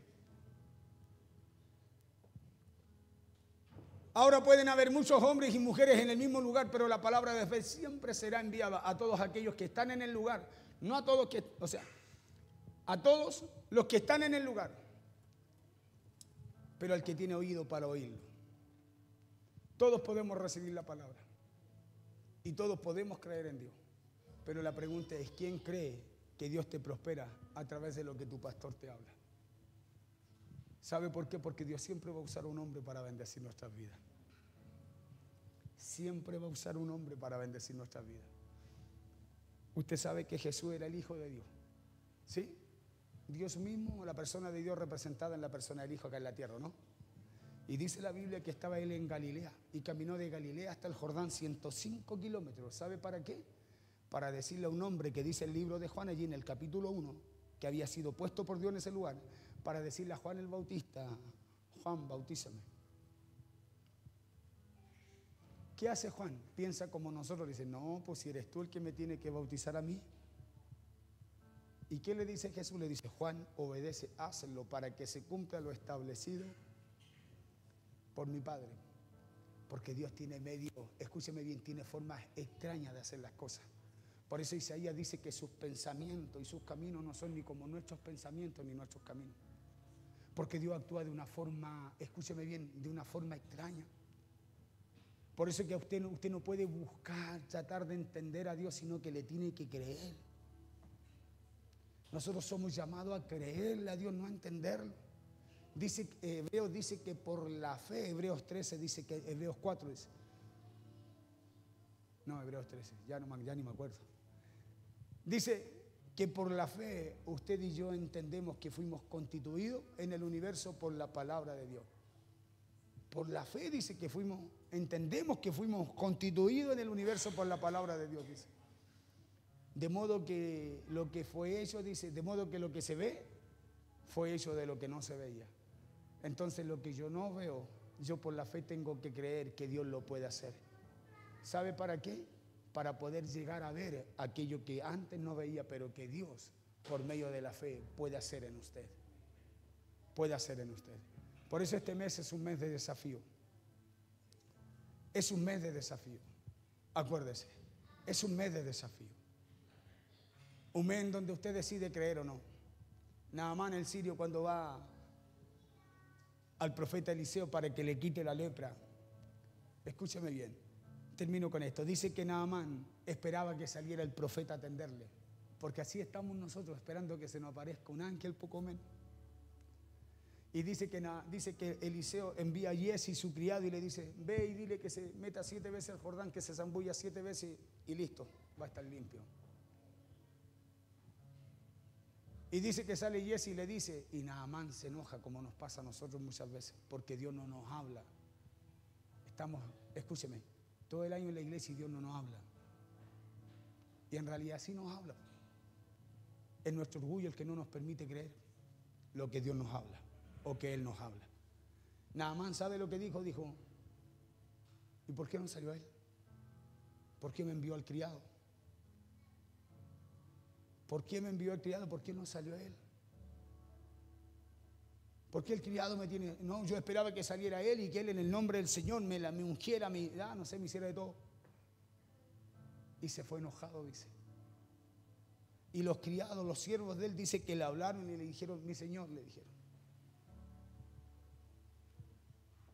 Ahora pueden haber muchos hombres y mujeres en el mismo lugar, pero la palabra de fe siempre será enviada a todos aquellos que están en el lugar. No a todos que, o sea, a todos los que están en el lugar, pero al que tiene oído para oírlo. Todos podemos recibir la palabra y todos podemos creer en Dios. Pero la pregunta es, ¿quién cree que Dios te prospera a través de lo que tu pastor te habla? ¿Sabe por qué? Porque Dios siempre va a usar un hombre para bendecir nuestras vidas. Siempre va a usar un hombre para bendecir nuestras vidas. Usted sabe que Jesús era el Hijo de Dios, ¿sí? Dios mismo, la persona de Dios representada en la persona del Hijo acá en la tierra, ¿no? Y dice la Biblia que estaba él en Galilea y caminó de Galilea hasta el Jordán 105 kilómetros. ¿Sabe para qué? Para decirle a un hombre que dice el libro de Juan allí en el capítulo 1, que había sido puesto por Dios en ese lugar, para decirle a Juan el Bautista, Juan, bautízame. ¿Qué hace Juan? Piensa como nosotros, dice, no, pues si eres tú el que me tiene que bautizar a mí. ¿Y qué le dice Jesús? Le dice, Juan, obedece, hazlo para que se cumpla lo establecido por mi Padre. Porque Dios tiene medio, escúcheme bien, tiene formas extrañas de hacer las cosas. Por eso Isaías dice que sus pensamientos y sus caminos no son ni como nuestros pensamientos ni nuestros caminos. Porque Dios actúa de una forma, escúcheme bien, de una forma extraña. Por eso que usted no puede buscar, tratar de entender a Dios, sino que le tiene que creer. Nosotros somos llamados a creerle a Dios, no a entenderlo. Dice, Hebreos dice que por la fe, Hebreos 13 dice que, Hebreos 4 dice. No, Hebreos 13, ya ni me acuerdo. Dice que por la fe usted y yo entendemos que fuimos constituidos en el universo por la palabra de Dios. Por la fe dice que entendemos que fuimos constituidos en el universo por la palabra de Dios, dice. De modo que lo que fue hecho, dice, de modo que lo que se ve fue hecho de lo que no se veía. Entonces lo que yo no veo, yo por la fe tengo que creer que Dios lo puede hacer. ¿Sabe para qué? Para poder llegar a ver aquello que antes no veía, pero que Dios, por medio de la fe, puede hacer en usted. Puede hacer en usted. Por eso este mes es un mes de desafío. Es un mes de desafío. Acuérdese, es un mes de desafío. Un mes en donde usted decide creer o no. Naamán el sirio, cuando va al profeta Eliseo para que le quite la lepra, escúcheme bien, termino con esto. Dice que Naamán esperaba que saliera el profeta a atenderle, porque así estamos nosotros esperando que se nos aparezca un ángel poco menos. Y dice que Eliseo envía a Giesi, su criado, y le dice, ve y dile que se meta 7 veces al Jordán, que se zambulla 7 veces y listo, va a estar limpio. Y dice que sale Giesi y le dice, y Naamán se enoja, como nos pasa a nosotros muchas veces, porque Dios no nos habla. Escúcheme, todo el año en la iglesia y Dios no nos habla. Y en realidad sí nos habla. Es nuestro orgullo el que no nos permite creer lo que Dios nos habla o que Él nos habla. Naamán, ¿sabe lo que dijo? Dijo, ¿y por qué no salió él? ¿Por qué me envió al criado? ¿Por qué me envió al criado? ¿Por qué no salió él? ¿Por qué el criado me tiene? No, yo esperaba que saliera él y que él en el nombre del Señor me ungiera, me hiciera de todo. Y se fue enojado, dice. Y los criados, los siervos de él, dice que le hablaron y le dijeron, mi Señor, le dijeron,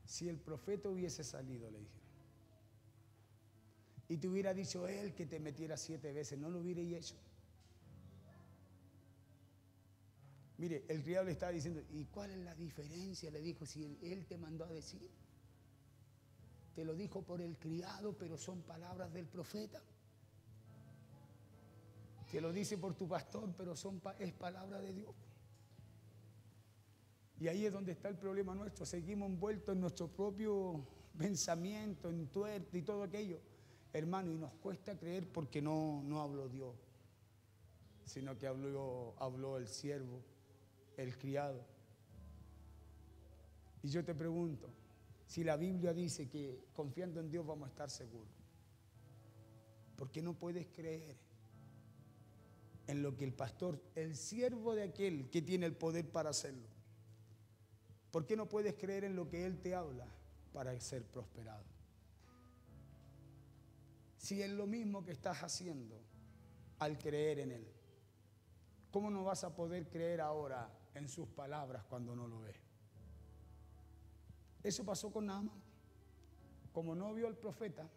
si el profeta hubiese salido, le dijeron, y te hubiera dicho él que te metiera 7 veces, no lo hubiera hecho. Mire, el criado le estaba diciendo, ¿y cuál es la diferencia? Le dijo, si él te mandó a decir. Te lo dijo por el criado, pero son palabras del profeta. Te lo dice por tu pastor, pero es palabra de Dios. Y ahí es donde está el problema nuestro. Seguimos envueltos en nuestro propio pensamiento, en tuerto y todo aquello. Hermano, y nos cuesta creer porque no habló Dios, sino que habló el siervo, el criado. Y yo te pregunto, si la Biblia dice que confiando en Dios vamos a estar seguros, ¿por qué no puedes creer en lo que el pastor, el siervo de aquel que tiene el poder para hacerlo? ¿Por qué no puedes creer en lo que Él te habla para ser prosperado? Si es lo mismo que estás haciendo al creer en Él, ¿cómo no vas a poder creer ahora en sus palabras cuando no lo ves? Eso pasó con Naamán. Como no vio al profeta,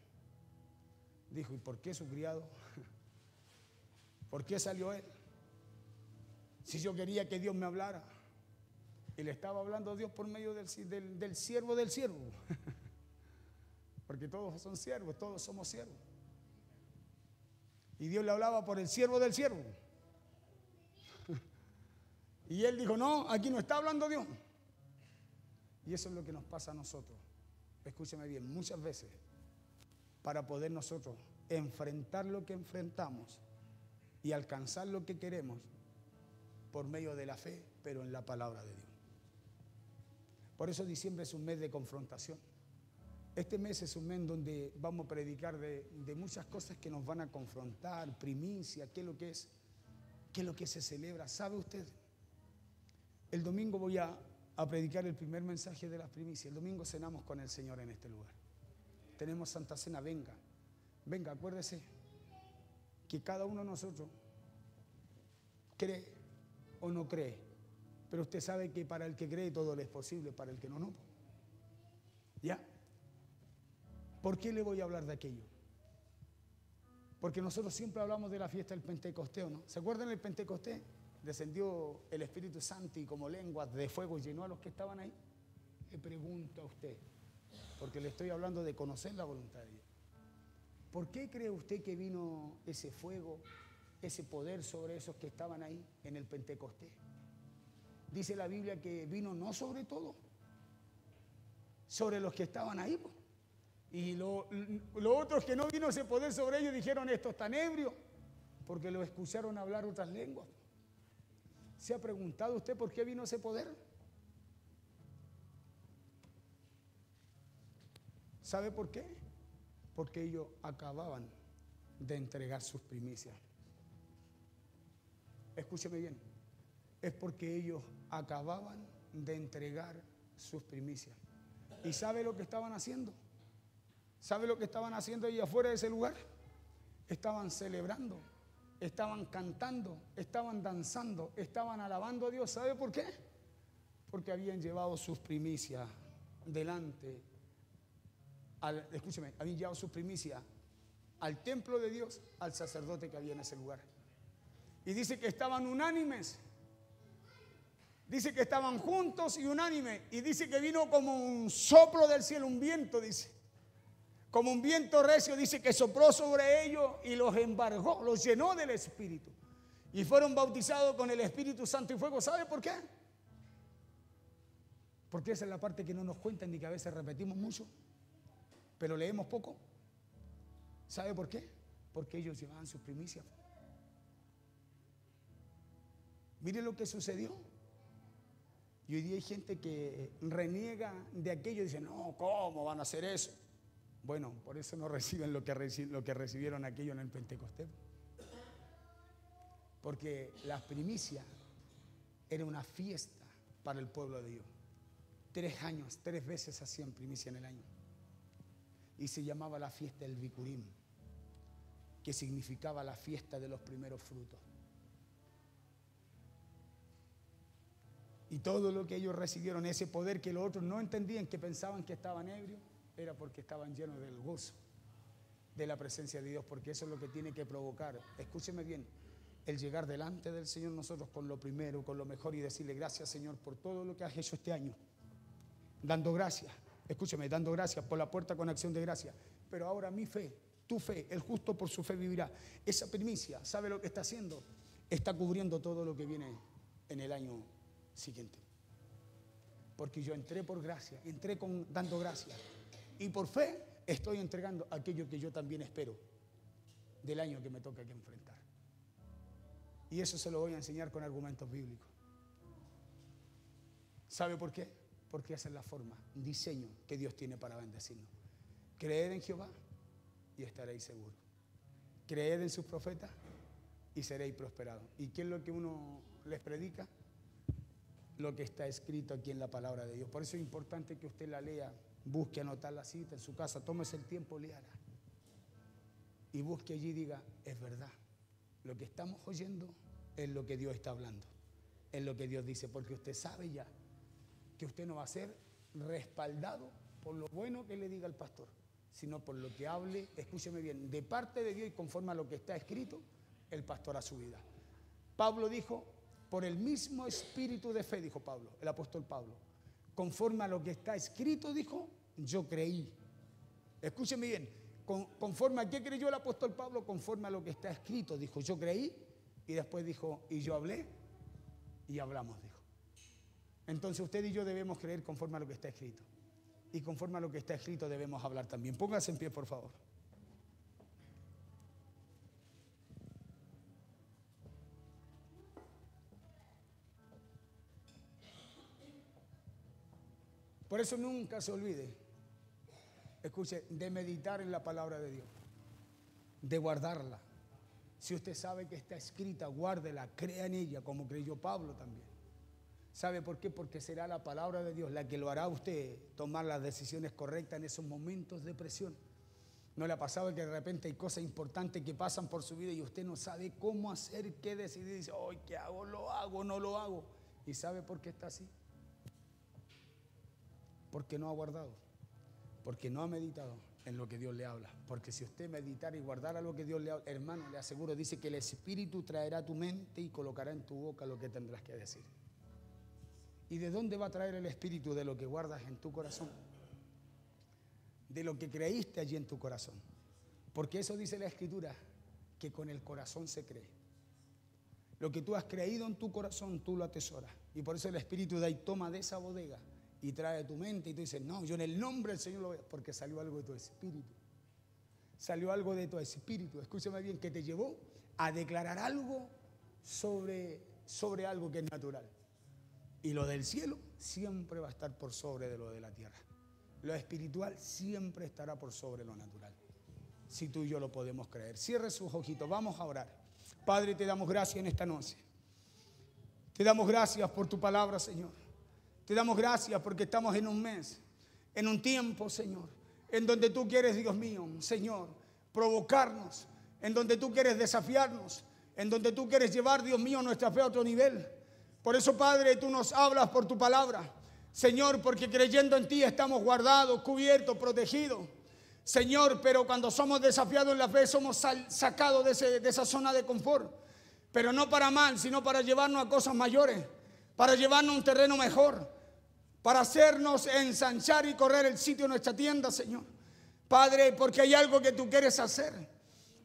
dijo, ¿y por qué su criado? ¿Por qué salió él? Si yo quería que Dios me hablara. Y le estaba hablando Dios por medio del siervo del siervo. Porque todos son siervos, todos somos siervos. Y Dios le hablaba por el siervo del siervo. Y él dijo, no, aquí no está hablando Dios. Y eso es lo que nos pasa a nosotros. Escúcheme bien, muchas veces, para poder nosotros enfrentar lo que enfrentamos y alcanzar lo que queremos por medio de la fe, pero en la palabra de Dios. Por eso diciembre es un mes de confrontación. Este mes es un mes donde vamos a predicar de muchas cosas que nos van a confrontar, primicia, qué es lo que es, qué es lo que se celebra. ¿Sabe usted? El domingo voy a predicar el primer mensaje de las primicias. El domingo cenamos con el Señor en este lugar. Tenemos Santa Cena, venga, acuérdese que cada uno de nosotros cree o no cree, pero usted sabe que para el que cree todo le es posible, para el que no. ¿Ya? ¿Por qué le voy a hablar de aquello? Porque nosotros siempre hablamos de la fiesta del Pentecostés, ¿no? ¿Se acuerdan del Pentecostés? Descendió el Espíritu Santo y como lenguas de fuego llenó a los que estaban ahí. Le pregunto a usted, porque le estoy hablando de conocer la voluntad de Dios. ¿Por qué cree usted que vino ese fuego, ese poder sobre esos que estaban ahí en el Pentecostés? Dice la Biblia que vino no sobre todo, sobre los que estaban ahí. Y los otros que no vino ese poder sobre ellos dijeron, estos están ebrios, porque lo escucharon hablar otras lenguas. ¿Se ha preguntado usted por qué vino ese poder? ¿Sabe por qué? Porque ellos acababan de entregar sus primicias. Escúcheme bien. Es porque ellos acababan de entregar sus primicias. ¿Y sabe lo que estaban haciendo? ¿Sabe lo que estaban haciendo ahí afuera de ese lugar? Estaban celebrando, estaban cantando, estaban danzando, estaban alabando a Dios. ¿Sabe por qué? Porque habían llevado sus primicias delante, habían llevado sus primicias al templo de Dios, al sacerdote que había en ese lugar. Y dice que estaban unánimes. Dice que estaban juntos y unánimes. Y dice que vino como un soplo del cielo, un viento, dice. Como un viento recio, dice que sopló sobre ellos y los embargó, los llenó del Espíritu. Y fueron bautizados con el Espíritu Santo y fuego. ¿Sabe por qué? Porque esa es la parte que no nos cuentan ni que a veces repetimos mucho, pero leemos poco. ¿Sabe por qué? Porque ellos llevaban sus primicias. Mire lo que sucedió. Y hoy día hay gente que reniega de aquello y dice, no, ¿cómo van a hacer eso? Bueno, por eso no reciben lo que recibieron aquello en el Pentecostés. Porque la primicia era una fiesta para el pueblo de Dios. 3 años, 3 veces hacían primicia en el año. Y se llamaba la fiesta del Bikurim, que significaba la fiesta de los primeros frutos. Y todo lo que ellos recibieron, ese poder que los otros no entendían, que pensaban que estaban ebrios, era porque estaban llenos del gozo de la presencia de Dios, porque eso es lo que tiene que provocar, escúcheme bien, el llegar delante del Señor nosotros con lo primero, con lo mejor y decirle gracias Señor por todo lo que has hecho este año, dando gracias, escúcheme, dando gracias por la puerta con acción de gracias, pero ahora mi fe, tu fe, el justo por su fe vivirá. Esa primicia, ¿sabe lo que está haciendo? Está cubriendo todo lo que viene en el año siguiente. Porque yo entré por gracia, entré dando gracia. Y por fe estoy entregando aquello que yo también espero del año que me toca que enfrentar. Y eso se lo voy a enseñar con argumentos bíblicos. ¿Sabe por qué? Porque esa es la forma, un diseño que Dios tiene para bendecirnos. Creed en Jehová y estaréis seguros. Creed en sus profetas y seréis prosperados. ¿Y qué es lo que uno les predica? Lo que está escrito aquí en la palabra de Dios. Por eso es importante que usted la lea, busque anotar la cita en su casa, tómese el tiempo, léala. Y busque allí y diga, es verdad. Lo que estamos oyendo es lo que Dios está hablando. Es lo que Dios dice, porque usted sabe ya que usted no va a ser respaldado por lo bueno que le diga el pastor, sino por lo que hable, escúcheme bien, de parte de Dios y conforme a lo que está escrito, el pastor a su vida. Pablo dijo, por el mismo espíritu de fe, dijo Pablo, el apóstol Pablo, conforme a lo que está escrito, dijo, yo creí. Escúcheme bien, conforme a qué creyó el apóstol Pablo, conforme a lo que está escrito, dijo, yo creí, y después dijo, y yo hablé, y hablamos, dijo. Entonces usted y yo debemos creer conforme a lo que está escrito. Y conforme a lo que está escrito debemos hablar también. Póngase en pie, por favor. Por eso nunca se olvide, escuche, de meditar en la palabra de Dios, de guardarla. Si usted sabe que está escrita, guárdela, crea en ella, como creyó Pablo también. ¿Sabe por qué? Porque será la palabra de Dios la que lo hará a usted tomar las decisiones correctas en esos momentos de presión. ¿No le ha pasado que de repente hay cosas importantes que pasan por su vida y usted no sabe cómo hacer, qué decidir? Dice, oh, ¿qué hago? ¿Lo hago? ¿No lo hago? ¿Y sabe por qué está así? Porque no ha guardado, porque no ha meditado en lo que Dios le habla. Porque si usted meditara y guardara lo que Dios le habla, hermano, le aseguro, dice que el Espíritu traerá a tu mente y colocará en tu boca lo que tendrás que decir. ¿Y de dónde va a traer el Espíritu? De lo que guardas en tu corazón, de lo que creíste allí en tu corazón. Porque eso dice la Escritura, que con el corazón se cree. Lo que tú has creído en tu corazón, tú lo atesoras. Y por eso el Espíritu de ahí toma de esa bodega y trae a tu mente y tú dices, no, yo en el nombre del Señor lo voy a... Porque salió algo de tu espíritu. Salió algo de tu espíritu, escúchame bien, que te llevó a declarar algo sobre algo que es natural. Y lo del cielo siempre va a estar por sobre de lo de la tierra. Lo espiritual siempre estará por sobre lo natural. Si tú y yo lo podemos creer. Cierre sus ojitos, vamos a orar. Padre, te damos gracias en esta noche. Te damos gracias por tu palabra, Señor. Te damos gracias porque estamos en un mes, en un tiempo, Señor, en donde tú quieres, Dios mío, Señor, provocarnos, en donde tú quieres desafiarnos, en donde tú quieres llevar, Dios mío, nuestra fe a otro nivel. Por eso, Padre, tú nos hablas por tu palabra, Señor, porque creyendo en ti estamos guardados, cubiertos, protegidos. Señor, pero cuando somos desafiados en la fe somos sacados de esa zona de confort, pero no para mal, sino para llevarnos a cosas mayores, para llevarnos a un terreno mejor, para hacernos ensanchar y correr el sitio de nuestra tienda, Señor. Padre, porque hay algo que tú quieres hacer,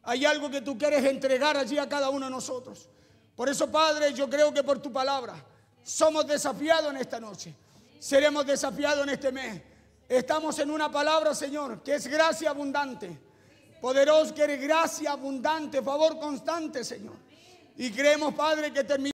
hay algo que tú quieres entregar allí a cada uno de nosotros. Por eso, Padre, yo creo que por tu palabra somos desafiados en esta noche, seremos desafiados en este mes. Estamos en una palabra, Señor, que es gracia abundante, poderoso, que eres gracia abundante, favor constante, Señor. Y creemos, Padre, que terminamos